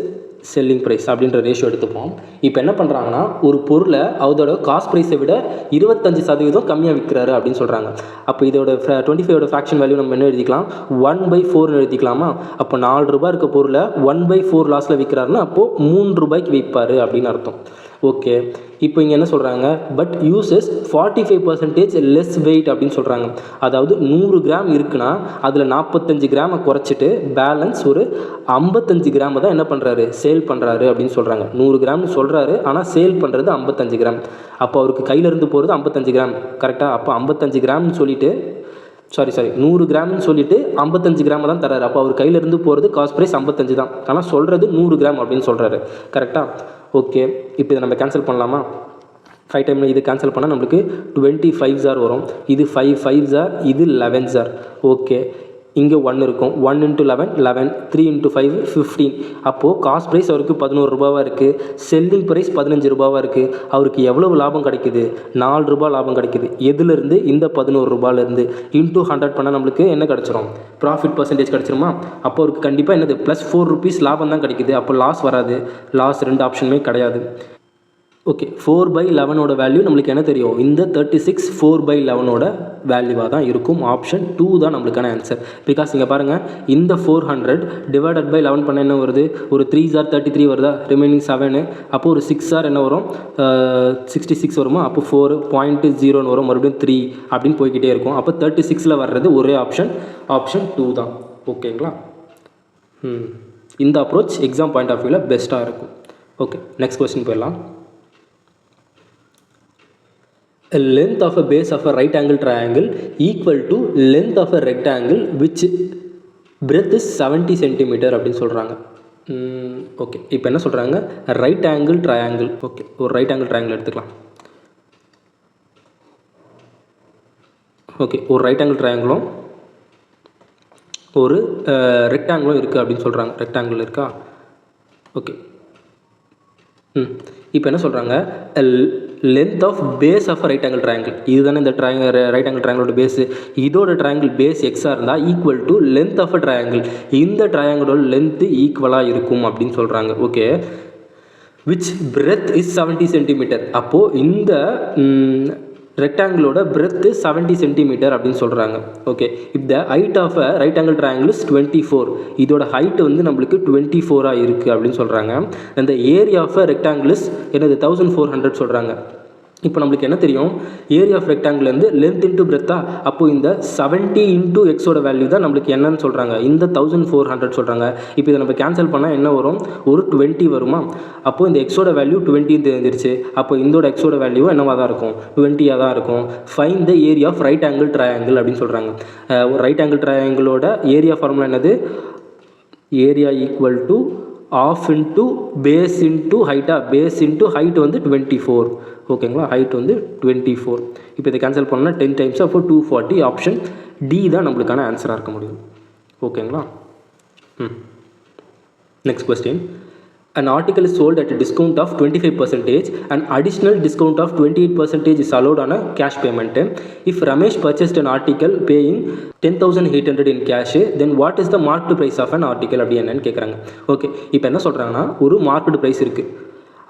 செல்லிங் ப்ரைஸ் அப்படின்ற ரேஷியோ எடுத்துப்போம். இப்போ என்ன பண்ணுறாங்கன்னா, ஒரு பொருளை அதோட காஸ்ட் ப்ரைஸை விட 25% கம்மியாக விற்கிறாரு அப்படின்னு சொல்கிறாங்க. அப்போ இதோட 25 ஃப்ராக்ஷன் வேல்யூ நம்ம என்ன எழுதிக்கலாம், 1/4 எழுதிக்கலாமா. அப்போ 4 ரூபாய் இருக்க பொருளை 1/4 லாஸில் விற்கிறாருன்னா அப்போது 3 ரூபாய்க்கு விற்பார் அப்படின்னு அர்த்தம். ஓகே, இப்போ இங்கே என்ன சொல்கிறாங்க, பட் யூசஸ் 45% லெஸ் வெயிட் அப்படின்னு சொல்கிறாங்க. அதாவது 100 கிராம் இருக்குன்னா அதில் 45 கிராமை குறைச்சிட்டு பேலன்ஸ் ஒரு 55 கிராமை தான் என்ன பண்ணுறாரு, சேல் பண்ணுறாரு அப்படின்னு சொல்கிறாங்க. 100 கிராம்னு சொல்கிறாரு, ஆனால் சேல் பண்ணுறது 55 கிராம். அப்போ அவருக்கு கையிலேருந்து போகிறது 55 கிராம் கரெக்டாக. அப்போ 55 கிராம்னு சொல்லிவிட்டு 100 கிராம்னு சொல்லிட்டு 55 கிராம் தான் தராரு. அப்போ அவர் கையிலேருந்து போகிறது காஸ்ட் ப்ரைஸ் 55 தான், ஆனால் சொல்கிறது 100 கிராம் அப்படின்னு சொல்கிறாரு கரெக்டாக. ஓகே, இப்போ இதை நம்ம கேன்சல் பண்ணலாமா. 5 டைமில் இது கேன்சல் பண்ணால் நம்மளுக்கு 25s வரும். இது 5 5s, இது 11s. ஓகே, இங்கே 1 இருக்கும், 1 × 11 11, 3 × 5 15. அப்போது காஸ்ட் ப்ரைஸ் அவருக்கு 11 ரூபாவாக இருக்குது, செல்லிங் ப்ரைஸ் 15 ரூபாவாக இருக்குது. அவருக்கு எவ்வளவு லாபம் கிடைக்குது, 4 ரூபா லாபம் கிடைக்குது. எதுலேருந்து, இந்த 11 ரூபாயிலேருந்து. இன்ட்டு 100 பண்ணால் நம்மளுக்கு என்ன கிடச்சிரும், ப்ராஃபிட் பர்சன்டேஜ் கிடச்சிருமா. அப்போ அவருக்கு கண்டிப்பாக என்னது +4 rupees லாபம் தான் கிடைக்குது. அப்போ லாஸ் வராது, லாஸ் 2 ஆப்ஷனுமே கிடையாது. ஓகே, 4/11 வேல்யூ நம்மளுக்கு என்ன தெரியும், இந்த 36 4/11 வேல்யூவாக தான் இருக்கும். ஆப்ஷன் 2 தான் நம்மளுக்கான ஆன்சர். பிகாஸ் இங்கே பாருங்கள், இந்த 400 டிவைடட் பை 11 பண்ண என்ன வருது, ஒரு 3s are 33 வருதா, ரிமைனிங் 7. அப்போது ஒரு 6s are என்ன வரும், 66 வருமா. அப்போ 4.0 வரும், மறுபடியும் 3 அப்படின்னு போய்கிட்டே இருக்கும். அப்போ 36ல் வர்றது ஒரே ஆப்ஷன் 2 தான். ஓகேங்களா. இந்த அப்ரோச் எக்ஸாம் பாயிண்ட் ஆஃப் வியூவில் பெஸ்ட்டாக இருக்கும். ஓகே, நெக்ஸ்ட் கொஸ்டின் போயிடலாம். A length of a base of a right angle triangle equal to length of a rectangle which breadth is 70 cm அப்படின்னு சொல்கிறாங்க. ஓகே, இப்போ என்ன சொல்கிறாங்க, ரைட் ஆங்கிள் ட்ரையாங்கிள். ஓகே, ஒரு ரைட் ஆங்கிள் ட்ரையாங்கிள் எடுத்துக்கலாம். Okay, ஒரு right angle ட்ரையாங்கிளும் ஒரு ரெக்டாங்கிளும் இருக்குது அப்படின்னு சொல்கிறாங்க. ரெக்டாங்கிள் இருக்கா. ஓகே, இப்போ என்ன சொல்கிறாங்க, length of base of right angle triangle. இதுதானே இந்த ரைட் ஆங்கிள் ட்ரையாங்கிளோட பேஸு. இதோட ட்ரையாங்கிள் பேஸ் எக்ஸாக இருந்தால் equal to length of a triangle. இந்த ட்ரையாங்கிளோட லென்த்து ஈக்குவலாக இருக்கும் அப்படின்னு சொல்கிறாங்க. Okay, which breadth is 70 cm. அப்போது இந்த ரெக்டாங்கிளோட பிரெத்து 70 cm அப்படின்னு சொல்கிறாங்க. Okay, if the height of a right angle triangle is 24. இதோட ஹைட் வந்து நம்மளுக்கு 24 இருக்குது அப்படின்னு சொல்கிறாங்க. அந்த area of a rectangle is என்னது 1400 சொல்கிறாங்க. இப்போ நம்மளுக்கு என்ன தெரியும், ஏரியா ஆஃப் ரெக்டாங்கிள்லேருந்து லென்த் இன்ட்டு பிரெத்தா. அப்போது இந்த 70 × எக்ஸோட வேல்யூ தான் நம்மளுக்கு என்னன்னு சொல்கிறாங்க, இந்த 1400 சொல்கிறாங்க. இப்போ இதை நம்ம கேன்சல் பண்ணால் என்ன வரும், ஒரு 20 வருமா. அப்போது இந்த எக்ஸோட வேல்யூ 20 தெரிஞ்சிருச்சு. அப்போ இதோட எக்ஸோட வேல்யூ என்னவாக தான் இருக்கும், 20 தான் இருக்கும். Find the area of right angle triangle அப்படின்னு சொல்கிறாங்க. ஒரு ரைட் ஆங்கிள் ட்ரையாங்கிளோட ஏரியா ஃபார்முலா என்னது, area equal to half into base into ஹைட்டா. பேஸ் இன்ட்டு ஹைட் வந்து 24. ஓகேங்களா, ஹைட் வந்து 24. இப்போ இதை கேன்சல் பண்ணால் 10 டைம்ஸ், அப்போ 240. ஆப்ஷன் டி தான் நம்மளுக்கான ஆன்சராக இருக்க முடியும். ஓகேங்களா. Next question. An article is sold at a discount of 25%. An additional discount of 28% is allowed on a cash payment. If Ramesh purchased an article paying 10,800 in cash, then what is the marked price of an article அப்படி என்னன்னு கேட்குறாங்க. Okay, இப்போ என்ன சொல்கிறாங்கன்னா, ஒரு market price இருக்குது.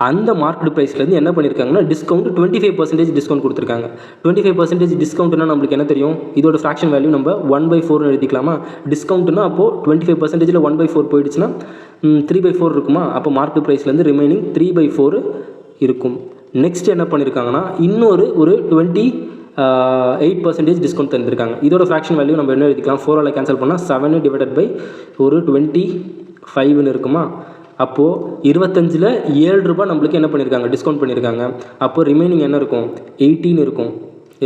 அந்த market ப்ரைஸ்லேருந்து என்ன பண்ணியிருக்காங்கன்னா டிஸ்கவுண்ட் 25% டிஸ்கவுண்ட் கொடுத்துருக்காங்க. 25% டிஸ்கவுண்ட்னா நம்மளுக்கு என்ன தெரியும், இதோட ஃப்ராக்ஷன் வேல்யூ நம்ம 1/4 எழுதிக்கலாமா. டிஸ்கவுண்ட்னா அப்போது 25%ல் 1/4 போயிடுச்சுன்னா 3/4 இருக்குமா. அப்போ மார்க்கெட் ப்ரைஸ்லேருந்து ரிமைனிங் 3/4 இருக்கும். நெக்ஸ்ட் என்ன பண்ணியிருக்காங்கன்னா இன்னொரு ஒரு 28% டிஸ்கவுண்ட் தந்துருக்காங்க. இதோட ஃப்ராக்ஷன் வேல்யூ நம்ம என்ன எழுதிக்கலாம், 4ஆல் கேன்சல் பண்ணால் 7 டிவைடட் பை ஒரு 25ன்னு இருக்குமா. அப்போது 25ல் 7 ரூபாய் நம்மளுக்கு என்ன பண்ணியிருக்காங்க, டிஸ்கவுண்ட் பண்ணியிருக்காங்க. அப்போது ரிமைனிங் என்ன இருக்கும், 18 இருக்கும்.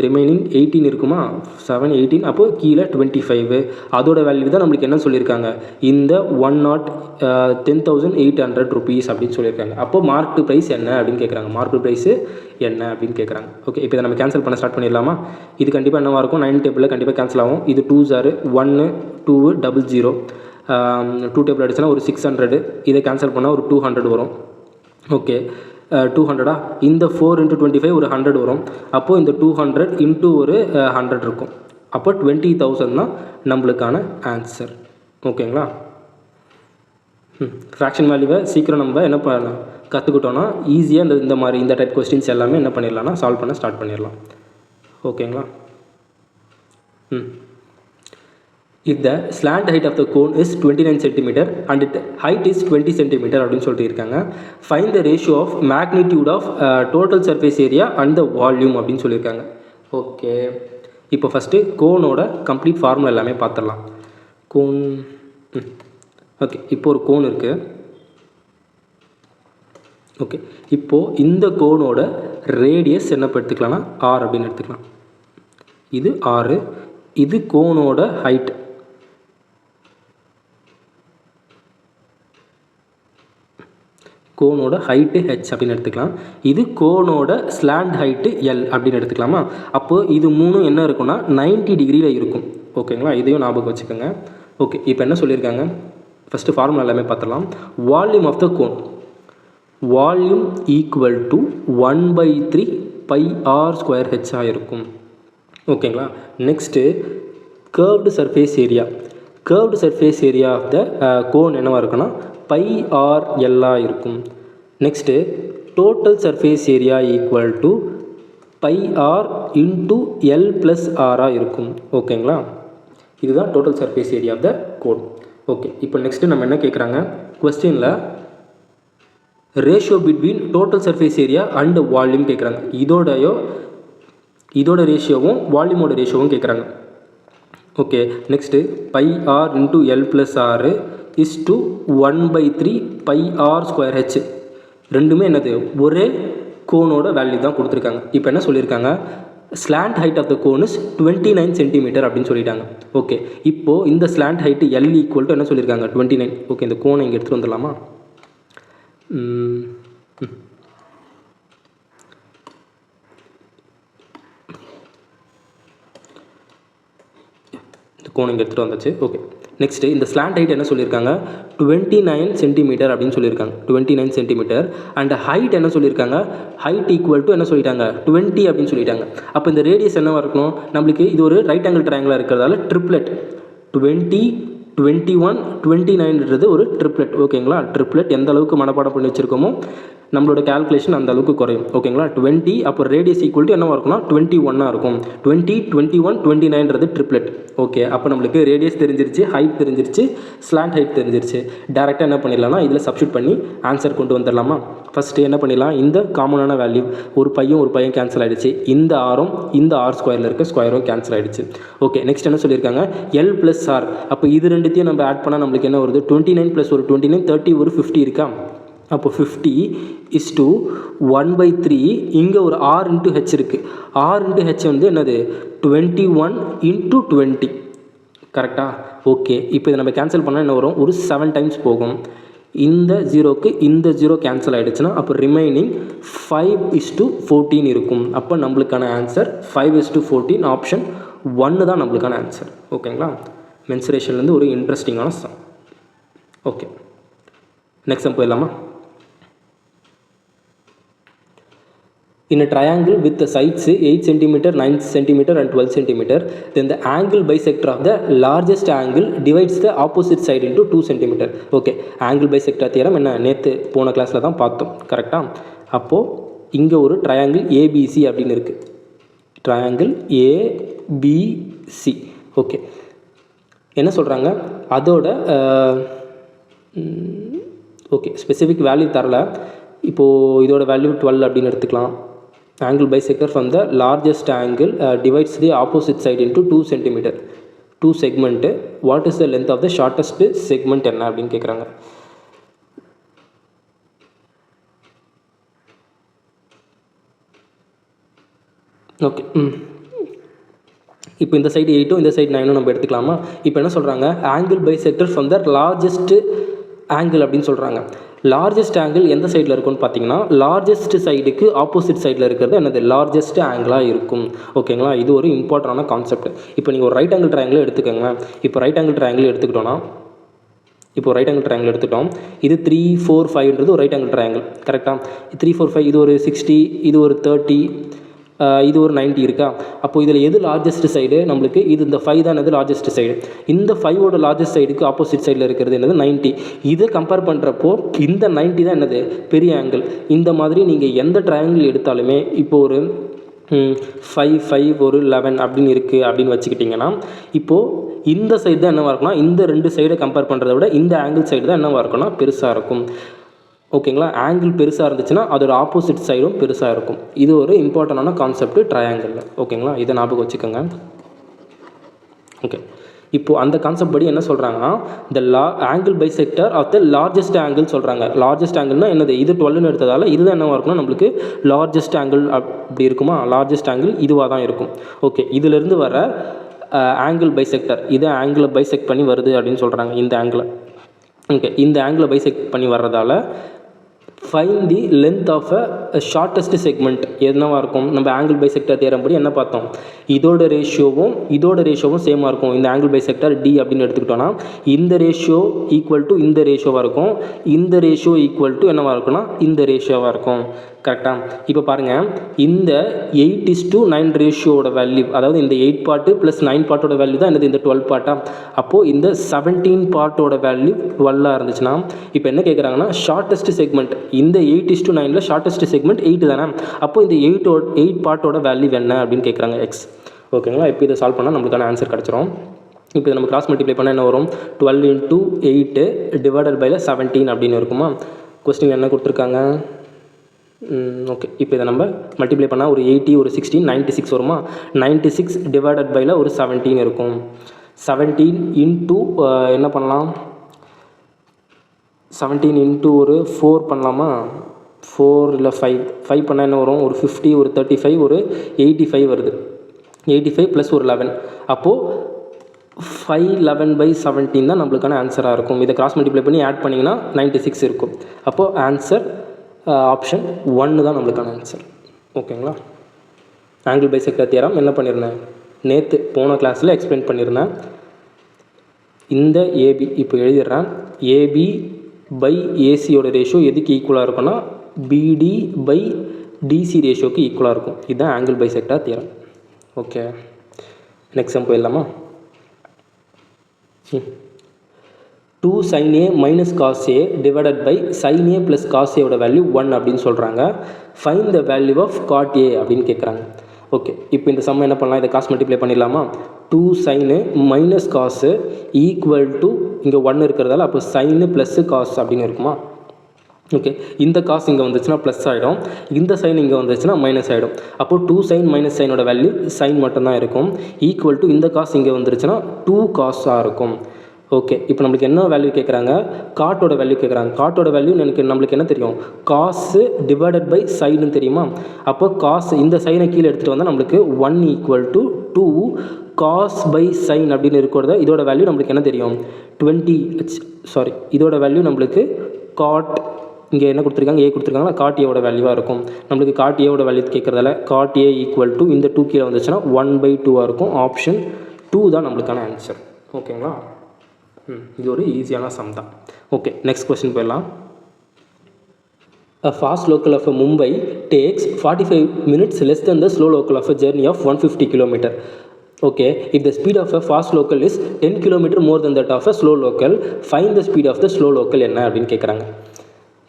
ரிமைனிங் 18 இருக்குமா, 7 18, அப்போது கீழே 25. அதோட வேல்யூ தான் நம்மளுக்கு என்ன சொல்லியிருக்காங்க, இந்த 10,800 rupees அப்படின்னு சொல்லியிருக்காங்க. அப்போது மார்க்கெட் ப்ரைஸ் என்ன அப்படின்னு கேட்குறாங்க, மார்க்கெட் ப்ரைஸு என்ன அப்படின்னு கேட்குறாங்க. ஓகே, இப்போ இதை நம்ம கேன்சல் பண்ண ஸ்டார்ட் பண்ணிடலாமா. இது கண்டிப்பாக என்னவாக இருக்கும், 9 டேபிளில் கண்டிப்பாக கேன்சல் ஆகும். இது 2 0 1 2 00 2 டேபிள் அடிச்சுன்னா ஒரு 600. இதை கேன்சல் பண்ணால் ஒரு 200 வரும். ஓகே, 200 இந்த 4 × 25 ஒரு 100 வரும். அப்போது இந்த 200 இன்ட்டு ஒரு 100 இருக்கும். அப்போ 20,000 தான் நம்மளுக்கான ஆன்சர். ஓகேங்களா. ஃப்ராக்ஷன் வேல்யூவை சீக்கிரம் நம்ம என்ன பண்ண கற்றுக்கிட்டோன்னா ஈஸியாக இந்த மாதிரி இந்த டைப் கொஸ்டின்ஸ் எல்லாமே என்ன பண்ணிடலாம்னா சால்வ் பண்ண ஸ்டார்ட் பண்ணிடலாம். ஓகேங்களா. If the slant height of the cone is 29 cm and its height is 20 cm அப்படின்னு சொல்லிட்டு இருக்காங்க. Find the ratio of magnitude of total surface area and the volume அப்படின்னு சொல்லியிருக்காங்க. ஓகே, இப்போ ஃபஸ்ட்டு கோனோட கம்ப்ளீட் ஃபார்முலா எல்லாமே பார்த்துடலாம். கோன் ஓகே, இப்போ ஒரு கோன் இருக்குது. ஓகே, இப்போது இந்த கோனோட ரேடியஸ் என்ன எடுத்துக்கலாம்னா R அப்படின்னு எடுத்துக்கலாம். இது R, இது கோனோட ஹைட். கோனோட ஹைட்டு H அப்படின்னு எடுத்துக்கலாம். இது கோனோட ஸ்லாண்ட் ஹைட்டு L அப்படின்னு எடுத்துக்கலாமா. அப்போது இது மூணும் என்ன இருக்குன்னா 90 டிகிரியில் இருக்கும். ஓகேங்களா, இதையும் ஞாபகம் வச்சுக்கோங்க. ஓகே, இப்போ என்ன சொல்லியிருக்காங்க, ஃபஸ்ட்டு ஃபார்முலா எல்லாமே பார்த்துடலாம். Volume of the cone, volume equal to 1/3 πr² இருக்கும். ஓகேங்களா. Next curved surface area, curved surface area of the cone என்னவாக இருக்குன்னா πrl இருக்கும். Next total surface area equal to πr into L + R இருக்கும். ஓகேங்களா, இதுதான் total surface area of the cone. Okay, இப்போ next நம்ம என்ன கேட்குறாங்க, கொஸ்டினில் ratio between total surface area and volume கேட்குறாங்க. இதோட ரேஷியோவும் வால்யூமோட ரேஷியோவும் கேட்குறாங்க. Okay, next πr into L + R is to 1/3 πr²H. ரெண்டுமே என்னது, ஒரே கோனோட வேல்யூ தான் கொடுத்துருக்காங்க. இப்போ என்ன சொல்லியிருக்காங்க, slant height of the cone is 29 cm அப்படின்னு சொல்லிட்டாங்க. ஓகே, இப்போது இந்த slant height L equal to என்ன சொல்லியிருக்காங்க 29. ஓகே, இந்த கோனை இங்கே எடுத்துகிட்டு வந்துடலாமா. இந்த கோனை இங்கே எடுத்துகிட்டு வந்தாச்சு. ஓகே, நெக்ஸ்ட்டு இந்த ஸ்லாண்ட் ஹைட் என்ன சொல்லியிருக்காங்க 29 cm அப்படின்னு சொல்லியிருக்காங்க. 29 cm அண்ட் ஹைட் என்ன சொல்லியிருக்காங்க, ஹைட் ஈக்குவல் டு என்ன சொல்லிட்டாங்க 20 அப்படின்னு சொல்லிட்டாங்க. அப்போ இந்த ரேடியஸ் என்னவாக இருக்கணும், நம்மளுக்கு இது ஒரு ரைட் ஆங்கிள் ட்ரையாங்கிளாக இருக்கிறதால ட்ரிப்ளெட் 20 21 29ன்றது ஒரு ட்ரிப்ளெட். ஓகேங்களா, ட்ரிப்ளெட் எந்த அளவுக்கு மனப்பாடம் பண்ணி வச்சுருக்கோமோ நம்மளோட கேல்குலேஷன் அந்த அளவுக்கு குறையும். ஓகேங்களா, 20 அப்போ ரேடியஸ் ஈக்குவல் டு என்னவாக இருக்கும்னா 21 இருக்கும். 20 21 29ன்றது ட்ரிப்ளெட். ஓகே, அப்போ நம்மளுக்கு ரேடியஸ் தெரிஞ்சிருச்சு, ஹைட் தெரிஞ்சிருச்சு, ஸ்லாண்ட் ஹைட் தெரிஞ்சிருச்சு. டேரெக்டாக என்ன பண்ணிடலாம்னா இதில் சப்ஸ்டியூட் பண்ணி ஆன்சர் கொண்டு வந்துடலாமா. ஃபஸ்ட்டு என்ன பண்ணிடலாம், இந்த காமனான வேல்யூ ஒரு பையன் கேன்சல் ஆகிடுச்சு, இந்த ஆரும் இந்த R² இருக்க ஸ்கொயரும் கேன்சல் ஆகிடுச்சு. ஓகே, நெக்ஸ்ட் என்ன சொல்லியிருக்காங்க L + R. அப்போ இது ரெண்டுத்தையும் நம்ம ஆட் பண்ணால் நம்மளுக்கு என்ன வருது, 29 + ஒரு 29 30 ஒரு 50 இருக்கா. அப்போ 50 இஸ் டு 1/3, இங்கே ஒரு R × H இருக்குது. R × H வந்து என்னது 21 × 20. கரெக்டாக. ஓகே, இப்போ இதை நம்ம கேன்சல் பண்ணால் என்ன வரும், ஒரு 7 டைம்ஸ் போகும். இந்த 0க்கு இந்த 0 கேன்சல் ஆகிடுச்சுன்னா அப்போ ரிமைனிங் 5:14 இருக்கும். அப்போ நம்மளுக்கான ஆன்சர் 5:14, ஆப்ஷன் 1 தான் நம்மளுக்கான ஆன்சர். ஓகேங்களா, மென்சுரேஷன்லேருந்து ஒரு இன்ட்ரெஸ்டிங்கான சம். ஓகே, நெக்ஸ்ட் சம் போயிடலாமா. in a triangle with the sides 8 cm, 9 cm and 12 cm, then the angle bisector of the largest angle divides the opposite side into 2 cm. Okay, angle bisector theorem என்ன நேற்று போன கிளாஸில் தான் பார்த்தோம், கரெக்டாக? அப்போது இங்கே ஒரு ட்ரையாங்கிள் ஏபிசி அப்படின்னு இருக்குது, ட்ரையாங்கிள் ஏபிசி. ஓகே, என்ன சொல்கிறாங்க அதோட ஓகே ஸ்பெசிஃபிக் வேல்யூ தரல. இப்போது இதோட வேல்யூ 12 அப்படின்னு எடுத்துக்கலாம். angle bisector from the largest angle divides the opposite side into 2 cm, 2 segment. What is the length of the shortest segment என்ன அப்படின்னு கேட்குறாங்க. ஓகே, இப்போ இந்த சைடு 8 இந்த சைடு 9 நம்ம எடுத்துக்கலாமா? இப்போ என்ன சொல்கிறாங்க, angle bisector from the largest angle அப்படின்னு சொல்கிறாங்க. லார்ஜஸ்ட் ஆங்கிள் எந்த சைடில் இருக்கும்னு பார்த்தீங்கன்னா, லார்ஜஸ்ட் சைடுக்கு ஆப்போசிட் சைடில் இருக்கிறது என்னது லார்ஜஸ்ட் ஆங்கிளாக இருக்கும். ஓகேங்களா, இது ஒரு இம்பார்ட்டண்டான கான்செப்ட். இப்போ நீங்கள் ஒரு ரைட் ஆங்கிள் ட்ரையாங்கிள் எடுத்துக்கோங்க. இப்போ ரைட் ஆங்கிள் ட்ரையாங்கிள் எடுத்துக்கிட்டோன்னா, இப்போ ரைட் ஆங்கிள் ட்ரையாங்கிள் எடுத்துட்டோம். இது 3, 4, 5ன்றது ஒரு ரைட் ஆங்கிள் ட்ரையாங்கிள், கரெக்டாக? 3, 4, 5 இது ஒரு 60, இது ஒரு 30, இது ஒரு 90 இருக்கா? அப்போது இதில் எது லார்ஜஸ்ட் சைடு நம்மளுக்கு? இது இந்த 5 தான் எது லார்ஜஸ்ட் சைடு. இந்த 5ஓட லார்ஜஸ்ட் சைடுக்கு ஆப்போசிட் சைடில் இருக்கிறது என்னது 90. இதை கம்பேர் பண்ணுறப்போ இந்த 90 தான் என்னது பெரிய ஆங்கிள். இந்த மாதிரி நீங்கள் எந்த ட்ரையாங்கிள் எடுத்தாலுமே, இப்போ ஒரு 5, 5 ஒரு 11 அப்படின்னு இருக்குது அப்படின்னு வச்சுக்கிட்டிங்கன்னா, இப்போது இந்த சைடு தான் என்னவாக இருக்குன்னா, இந்த 2 சைடை கம்பேர் பண்ணுறத விட இந்த ஆங்கிள் சைடு தான் என்னவாக இருக்குன்னா பெருசாக இருக்கும். ஓகேங்களா, ஆங்கிள் பெருசாக இருந்துச்சுன்னா அதோட ஆப்போசிட் சைடும் பெருசாக இருக்கும். இது ஒரு இம்பார்ட்டண்டான கான்செப்ட் ட்ரையாங்கிளில். ஓகேங்களா, இதை ஞாபகம் வச்சுக்கோங்க. ஓகே, இப்போது அந்த கான்செப்ட் படி என்ன சொல்கிறாங்கன்னா, இந்த angle bisector of the largest angle சொல்கிறாங்க. லார்ஜஸ்ட் ஆங்கிள்னால் என்னது? இது 12ன்னு எடுத்ததால் இதுதான் என்னவாக இருக்குன்னா நம்மளுக்கு லார்ஜஸ்ட் ஆங்கிள் அப்படி இருக்குமா? லார்ஜஸ்ட் ஆங்கிள் இதுவாக தான் இருக்கும். ஓகே, இதிலிருந்து வர ஆங்கிள் பைசெக்டர் இதை ஆங்கிளை பைசெக்ட் பண்ணி வருது அப்படின்னு சொல்கிறாங்க, இந்த ஆங்கிளை. ஓகே, இந்த ஆங்கிளை பைசெக்ட் பண்ணி வர்றதால find the length of a shortest segment என்னவாக இருக்கும்? நம்ம ஆங்கிள் பைசெக்டர் தியரம் படி என்ன பார்த்தோம்? இதோட ரேஷியோவும் சேமாக இருக்கும். இந்த ஆங்கிள் பைசெக்டர் டி அப்படின்னு எடுத்துக்கிட்டோன்னா இந்த ரேஷியோ ஈக்குவல் டு இந்த ரேஷியோவாக இருக்கும், இந்த ரேஷியோ ஈக்குவல் டு என்னவாக இருக்குன்னா இந்த ரேஷியோவாக இருக்கும், கரெக்டாக? இப்போ பாருங்கள், இந்த 8:9 ரேஷியோட வேல்யூ, அதாவது இந்த 8 பார்ட்டு ப்ளஸ் 9 பார்ட்டோட வேல்யூ தான் என்னது இந்த 12 பார்ட்டாக. அப்போது இந்த 17 பார்ட்டோட வேல்யூ 12 இருந்துச்சுன்னா, இப்போ என்ன கேட்குறாங்கன்னா ஷார்ட்டஸ்ட் செக்மெண்ட், இந்த 8:9ல் ஷார்ட்டஸ்ட் செக்மெண்ட் 8 தானே. அப்போது இந்த 8 பார்ட்டோட வேல்யூ என்ன அப்படின்னு கேட்குறாங்க, எக்ஸ். ஓகேங்களா, இப்போ இதை சால்வ் பண்ணால் நம்மளுக்கான ஆன்சர் கிடச்சிரும். இப்போ இதை நம்ம கிராஸ் மல்டிப்ளை பண்ணால் என்ன வரும்? 12 × 8 டிவைடட் பை 17 அப்படின்னு இருக்குமா? கொஸ்டின் என்ன கொடுத்துருக்காங்க? ஓகே, இப்போ இதை நம்ம மல்டிப்ளை பண்ணால் ஒரு 80, ஒரு 16, 96 வருமா? 96 டிவைடட் பையில் ஒரு 17 இருக்கும். 17 இன்ட்டு என்ன பண்ணலாம்? 17 இன்ட்டு ஒரு 4 பண்ணலாமா? 4 இல்லை 5 பண்ணால் என்ன வரும்? ஒரு 50, ஒரு 35, ஒரு 85 வருது. 85 ப்ளஸ் ஒரு 11, அப்போது 511/17 தான் நம்மளுக்கான ஆன்சராக இருக்கும். இதை கிராஸ் மல்டிப்ளை பண்ணி ஆட் பண்ணிங்கன்னா 96 இருக்கும். அப்போது ஆன்சர் ஆப்ஷன் 1 தான் நம்மளுக்கான ஆன்சர். ஓகேங்களா, ஆங்கிள் பைசெக்டர் தியரம் என்ன பண்ணியிருந்தேன் நேற்று போன கிளாஸில் எக்ஸ்பிளைன் பண்ணியிருந்தேன். இந்த ஏபி இப்போ எழுதிடுறேன். ஏபி பை ஏசியோட ரேஷியோ எதுக்கு ஈக்குவலாக இருக்குன்னா பிடி பை டிசி ரேஷியோக்கு ஈக்குவலாக இருக்கும். இதுதான் angle bisector theorem. Okay, next some போயிடலாமா? 2 sin A minus cos A divided by sin A plus cos A ஓட வேல்யூ 1 அப்படின்னு சொல்கிறாங்க. Find the value of cot A அப்படின்னு கேட்குறாங்க. ஓகே, இப்போ இந்த சம் என்ன பண்ணலாம்? இதை காஸ் மல்டிப்ளை பண்ணிடலாமா? 2 sin minus cos equal to இங்கே 1 இருக்கிறதால அப்போ sin ப்ளஸ் காஸ் அப்படின்னு இருக்குமா? ஓகே, இந்த காஸ் இங்கே வந்துச்சுன்னா ப்ளஸ் ஆகிடும், இந்த சைன் இங்கே வந்துச்சுன்னா மைனஸ் ஆகிடும். அப்போது 2 sin மைனஸ் சைனோட வேல்யூ சைன் மட்டும்தான் இருக்கும். ஈக்குவல் டு இந்த காஸ் இங்கே வந்துருச்சுன்னா 2 காஸாக இருக்கும். ஓகே, இப்போ நம்மளுக்கு என்ன வேல்யூ கேட்குறாங்க? காட்டோட வேல்யூ கேட்குறாங்க. காட்டோட வேல்யூ நம்மளுக்கு என்ன தெரியும்? காசு டிவைடட் பை சைன்னு தெரியுமா? அப்போ காசு இந்த சைனை கீழே எடுத்துகிட்டு வந்தால் நம்மளுக்கு 1 equal to 2 cos by sine அப்படின்னு இருக்கிறத இதோட வேல்யூ நம்மளுக்கு என்ன தெரியும்? 20 இதோட வேல்யூ நம்மளுக்கு காட், இங்கே என்ன கொடுத்துருக்காங்க? ஏ கொடுத்துருக்காங்களா? காட் ஏவோட வேல்யூவாக இருக்கும். நம்மளுக்கு காட் ஏவோட வேல்யூ கேட்குறதால காட் ஏ ஈக்குவல் டு இந்த 2 கீழே வந்துச்சுன்னா 1/2 இருக்கும். ஆப்ஷன் 2 தான் நம்மளுக்கான ஆன்சர். ஓகேங்களா, இது ஒரு ஈஸியான சம் தான். ஓகே, நெக்ஸ்ட் கொஸ்டின் போயிடலாம். A fast local of a Mumbai takes 45 minutes less than the slow local of a journey of 150 km. Okay, if the speed of a fast local is 10 km more than that of a slow local, find the speed of the slow local என்ன அப்படின்னு கேட்குறாங்க.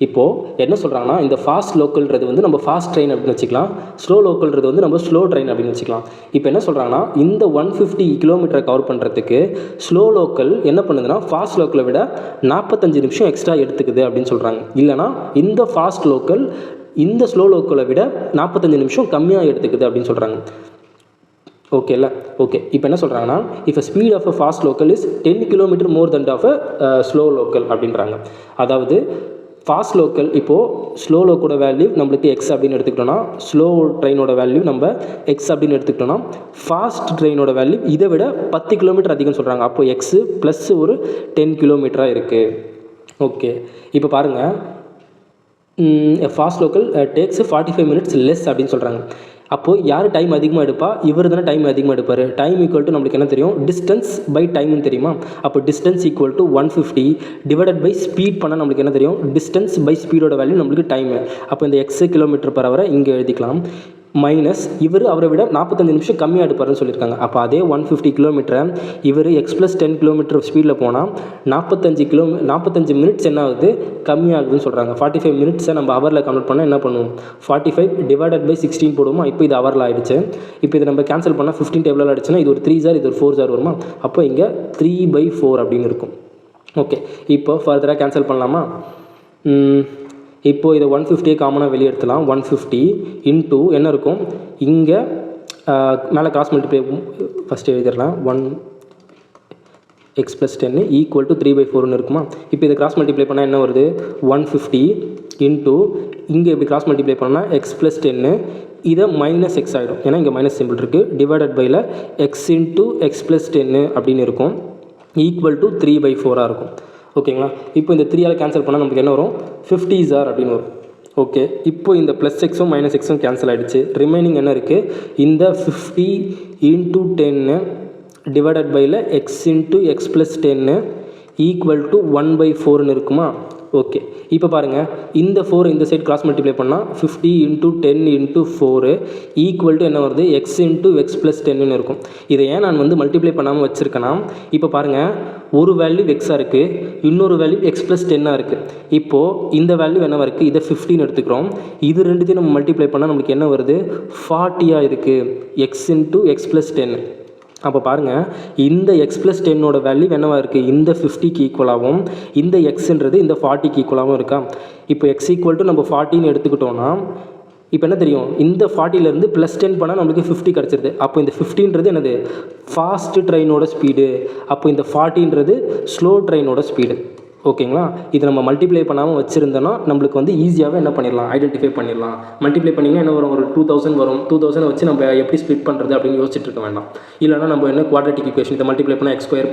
இப்போது என்ன சொல்கிறாங்கன்னா, இந்த fast லோக்கல்ன்றது வந்து நம்ம fast train அப்படின்னு வச்சுக்கலாம், ஸ்லோ லோக்கல்ன்றது வந்து நம்ம ஸ்லோ ட்ரெயின் அப்படின்னு வச்சுக்கலாம். இப்போ என்ன சொல்கிறாங்கன்னா, இந்த 150 கிலோமீட்டரை கவர் பண்ணுறதுக்கு ஸ்லோ லோக்கல் என்ன பண்ணுதுன்னா ஃபாஸ்ட் லோக்கலை விட 45 நிமிஷம் எக்ஸ்ட்ரா எடுத்துக்குது அப்படின்னு சொல்கிறாங்க. இல்லைனா இந்த ஃபாஸ்ட் லோக்கல் இந்த ஸ்லோ லோக்கலை விட 45 நிமிஷம் கம்மியாக எடுத்துக்குது அப்படின்னு சொல்கிறாங்க. ஓகேல ஓகே, இப்போ என்ன சொல்கிறாங்கன்னா, if speed of a fast local is 10 kilometre more than of a slow local அப்படின்றாங்க. அதாவது ஃபாஸ்ட் லோக்கல் இப்போது ஸ்லோ லோக்கோட வேல்யூ நம்மளுக்கு எக்ஸ் அப்படின்னு எடுத்துக்கிட்டோன்னா, ஸ்லோ ட்ரெயினோட வேல்யூ நம்ம எக்ஸ் அப்படின்னு எடுத்துக்கிட்டோன்னா, ஃபாஸ்ட் ட்ரெயினோட வேல்யூ இதை விட 10 கிலோமீட்டர் அதிகம்னு சொல்கிறாங்க. அப்போது எக்ஸு ப்ளஸ் ஒரு 10 கிலோமீட்டராக இருக்குது. ஓகே, இப்போ பாருங்கள், fast local takes 45 minutes less அப்படின்னு சொல்கிறாங்க. அப்போது யார் டைம் அதிகமாக எடுப்பா? இவர் தானே டைம் அதிகமாக எடுப்பார். டைம் ஈக்குவல் டு நம்மளுக்கு என்ன தெரியும்? டிஸ்டன்ஸ் பை டைம்னு தெரியுமா? அப்போ distance equal to 150 divided by speed பண்ணால் நம்மளுக்கு என்ன தெரியும்? டிஸ்டன்ஸ் பை ஸ்பீடோட வேல்யூ நம்மளுக்கு டைமு. அப்போ இந்த எக்ஸ் கிலோமீட்டர் பர் ஹவரை இங்கே எழுதிக்கலாம். மைனஸ் இவர் அவரை விட 45 நிமிஷம் கம்மியாக எடுப்பார்னு சொல்லியிருக்காங்க. அப்போ அதே 150 கிலோமீட்டரை இவர் எக்ஸ் ப்ளஸ் 10 கிலோமீட்டர் ஸ்பீடில் போனால் 45 மினிட்ஸ் என்ன ஆகுது? கம்மியாகுதுன்னு சொல்கிறாங்க. 45 மினிட்ஸை நம்ம ஹவரில் கன்வெர்ட் பண்ணால் என்ன பண்ணுவோம்? 45 டிவைடட் பை 16 போடுவோமா? இப்போ இது ஹவரில் ஆகிடுச்சு. இப்போ இதை நம்ம கேன்சல் பண்ணால் 15 டேபிளில் ஆகிடுச்சுன்னா இது ஒரு 3 ஜார், இது ஒரு 4 ஜார் வருமா? அப்போ இங்கே 3/4 அப்படின்னு இருக்கும். ஓகே, இப்போ ஃபர்தராக கேன்சல் பண்ணலாமா? இப்போது இதை 150 காமனாக வெளியே எடுத்துலாம். 150 இன்ட்டு என்ன இருக்கும்? இங்கே மேலே கிராஸ் மல்டிப்ளை ஃபஸ்ட்டு எழுதிடலாம். 1x + 10 ஈக்குவல் டு 3/4ன்னு இருக்குமா? இப்போ இதை கிராஸ் மல்டிப்ளை பண்ணால் என்ன வருது? 150 இன்ட்டு இங்கே இப்படி கிராஸ் மல்டிப்ளை பண்ணால் x + 10 இதை மைனஸ் எக்ஸ் ஆகிடும். ஏன்னா இங்கே மைனஸ் சிம்பிள் இருக்குது. டிவைடட் பையில் x இன்ட்டு x + 10 அப்படின்னு இருக்கும். ஈக்குவல் டு 3/4 இருக்கும். ஓகேங்களா? இப்போ இந்த 3ஆல் கேன்சல் பண்ணால் நமக்கு என்ன வரும்? 50 ஜார் அப்படின்னு வரும். ஓகே, இப்போ இந்த ப்ளஸ் எக்ஸும் மைனஸ் எக்ஸும் கேன்சல் ஆகிடுச்சு. ரிமைனிங் என்ன இருக்குது? இந்த 50 இன்ட்டு 10 டிவைடட் பையில் x into x + 10 equal to 1/4ன்னு இருக்குமா? ஓகே, இப்போ பாருங்கள், இந்த 4 இந்த சைடு கிராஸ் மல்டிப்ளை பண்ணால் 50 இன்ட்டு 10 இன்ட்டு 4 ஈக்குவல் டு என்ன வருது? x இன்ட்டு x + 10ன்னு இருக்கும். இதை ஏன் நான் வந்து மல்டிப்ளை பண்ணாமல் வச்சுருக்கேன்னா, இப்போ பாருங்கள், ஒரு வேல்யூ எக்ஸாக இருக்குது, இன்னொரு வேல்யூ x + 10 இருக்குது. இப்போது இந்த வேல்யூ என்னவாக இருக்குது? இதை 15 எடுத்துக்கிறோம். இது ரெண்டுத்தையும் நம்ம மல்டிப்ளை பண்ணால் நம்மளுக்கு என்ன வருது? 40 இருக்குது. x into x + 10. அப்போ பாருங்கள், இந்த x + 10ஓட வேல்யூ என்னவாக இருக்குது? இந்த 50க்கு ஈக்குவலாகவும் இந்த எக்ஸுன்றது இந்த 40க்கு ஈக்குவலாகவும் இருக்கா? இப்போ x ஈக்குவல் டு நம்ம 40ன்னு எடுத்துக்கிட்டோன்னா, இப்போ என்ன தெரியும்? இந்த 40லேருந்து +10 பண்ணால் நம்மளுக்கு 50 கிடச்சிருது. அப்போ இந்த 50ன்றது என்னது? ஃபாஸ்ட் ட்ரெயினோட ஸ்பீடு. அப்போ இந்த 40ன்றது ஸ்லோ ட்ரெயினோட ஸ்பீடு. ஓகேங்களா? இதை நம்ம மல்டிப்ளை பண்ணாமல் வச்சுருந்தோன்னா நம்மளுக்கு வந்து ஈஸியாகவே என்ன பண்ணிடலாம்? ஐடென்டிஃபை பண்ணிடலாம். மல்டிப்ளை பண்ணிங்கன்னா என்ன வரும்? ஒரு 2000 வரும். 2000 வச்சு நம்ம எப்படி ஸ்ப்ளிட் பண்ணுறது அப்படின்னு யோசிச்சுட்டு இருக்க வேண்டாம். இல்லைனா நம்ம என்ன குவாட்ரேட்டிக் ஈக்குவேஷன் இதை மல்டிப்ளை பண்ணால் x²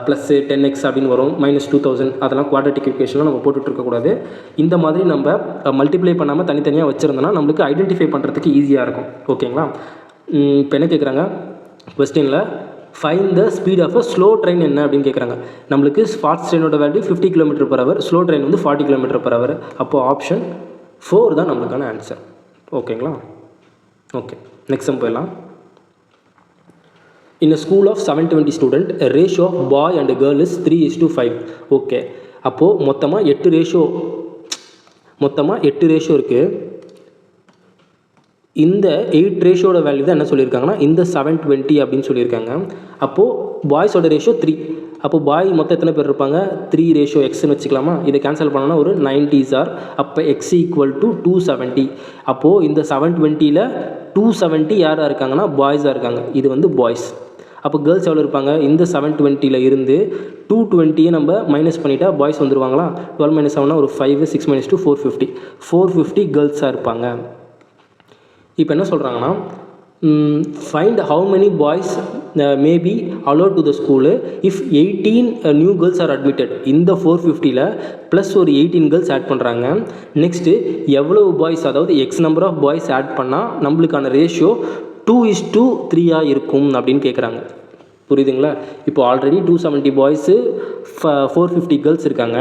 ப்ளஸ் 10x அப்படின்னு வரும், -2000. அதெல்லாம் குவாட்ரேட்டிக் ஈக்குவேஷன்லாம் நம்ம போட்டுட்டு இருக்கக்கூடாது. இந்த மாதிரி நம்ம மல்டிப்ளை பண்ணாமல் தனித்தனியாக வச்சுருந்தோன்னா நம்மளுக்கு ஐடென்டிஃபை பண்ணுறதுக்கு ஈஸியாக இருக்கும். ஓகேங்களா? இப்போ என்ன கேட்குறாங்க கொஸ்டினில்? Find the speed of a slow train என்ன அப்படின்னு கேட்குறாங்க. நம்மளுக்கு ஃபாஸ்ட் ட்ரெயினோட வேல்யூ 50 km/h, ஸ்லோ ட்ரெயின் வந்து 40 km/h. அப்போது ஆப்ஷன் 4 தான் நம்மளுக்கான ஆன்சர். ஓகேங்களா? ஓகே, நெக்ஸ்ட் சம் போயிடலாம். In a school of 720 student, a ratio of boy and girl is 3:5. Okay, அப்போது மொத்தமாக 8 ரேஷியோ இருக்குது. இந்த 8 ரேஷியோட வேல்யூ தான் என்ன சொல்லியிருக்காங்கன்னா இந்த 720 அப்படின்னு சொல்லியிருக்காங்க. அப்போது பாய்ஸோட ரேஷியோ 3. அப்போது பாய் மொத்தம் எத்தனை பேர் இருப்பாங்க? 3 ரேஷியோ எக்ஸ்ன்னு வச்சுக்கலாமா? இதை கேன்சல் பண்ணோன்னா ஒரு 90s ஆர். அப்போ x ஈக்குவல் டு 270. அப்போது இந்த 720ல் 270 யாராக இருக்காங்கன்னா பாய்ஸாக இருக்காங்க. இது வந்து பாய்ஸ். அப்போ கேர்ள்ஸ் எவ்வளோ இருப்பாங்க? இந்த 720ல் இருந்து 220 நம்ம மைனஸ் பண்ணிட்டா பாய்ஸ் வந்துடுவாங்களா? 12 - 7 ஒரு 5, 6 - 2 450. 450 கேர்ள்ஸாக இருப்பாங்க. இப்போ என்ன சொல்கிறாங்கன்னா, find how many boys may be allotted to the school if 18 new girls are admitted. இந்த 450ல் ப்ளஸ் ஒரு 18 கேர்ள்ஸ் ஆட் பண்ணுறாங்க. நெக்ஸ்ட்டு எவ்வளோ பாய்ஸ், அதாவது x number of boys add பண்ணால் நம்மளுக்கான ரேஷியோ 2:3 இருக்கும் அப்படின்னு கேட்குறாங்க. புரியுதுங்களா? இப்போ ஆல்ரெடி 270 பாய்ஸு 450 கேர்ள்ஸ் இருக்காங்க.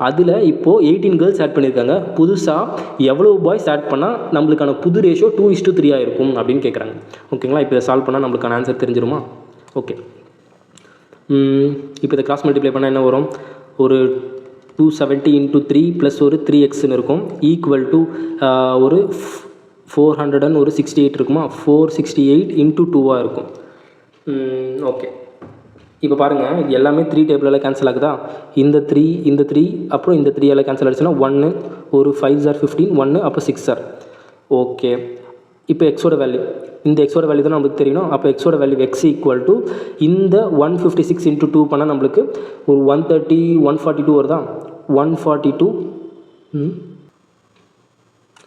அதில் இப்போது 18 கேர்ள்ஸ் ஆட் பண்ணியிருக்காங்க. புதுசாக எவ்வளோ பாய்ஸ் ஆட் பண்ணால் நம்மளுக்கான புது ரேஷியோ 2:3 இருக்கும் அப்படின்னு கேட்குறாங்க. ஓகேங்களா? இப்போ இதை சால்வ் பண்ணால் நம்மளுக்கான ஆன்சர் தெரிஞ்சிருமா? ஓகே. இப்போ இதை கிராஸ் மல்டிப்ளை பண்ணால் என்ன வரும்? ஒரு 270 × 3 ப்ளஸ் ஒரு 3xன்னு இருக்கும். ஈக்குவல் டு ஒரு 468 இருக்குமா? 468 × 2 இருக்கும். ஓகே. இப்போ பாருங்கள், இது எல்லாமே 3 டேபிளால் கேன்சல் ஆகுதா? இந்த 3 அப்புறம் இந்த 3 எல்லாம் கேன்சல் ஆகிடுச்சுன்னா 1, ஒரு 5 ஆர் 15, 1 அப்போ 6 ஆர். ஓகே. இப்போ எக்ஸோட வேல்யூ, இந்த எக்ஸோட வேல்யூ தான் நம்மளுக்கு தெரியணும். அப்போ எக்ஸோட வேல்யூ எக்ஸ் ஈக்குவல் டு இந்த 156 × 2 பண்ணால் நம்மளுக்கு ஒரு 130, 142 வருதா? 142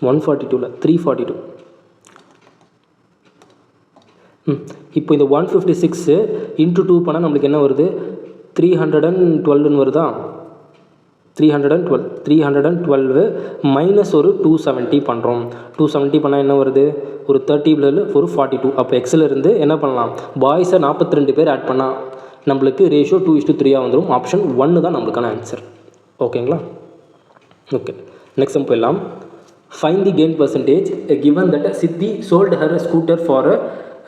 142 342. இப்போ இந்த 156 × 2 பண்ணால் நம்மளுக்கு என்ன வருது? 312ன்னு வருதா? 312 மைனஸ் ஒரு 270 பண்ணுறோம். 270 பண்ணால் என்ன வருது? ஒரு 30 + ஒரு 42. அப்போ எக்ஸில் இருந்து என்ன பண்ணலாம்? பாய்ஸை 42 பேர் ஆட் பண்ணால் நம்மளுக்கு ரேஷியோ 2:3 வந்துடும். ஆப்ஷன் 1 தான் நம்மளுக்கான ஆன்சர். ஓகேங்களா? ஓகே, நெக்ஸ்ட் சம் போயிடலாம். Find the gain percentage given that Siddhi sold her scooter for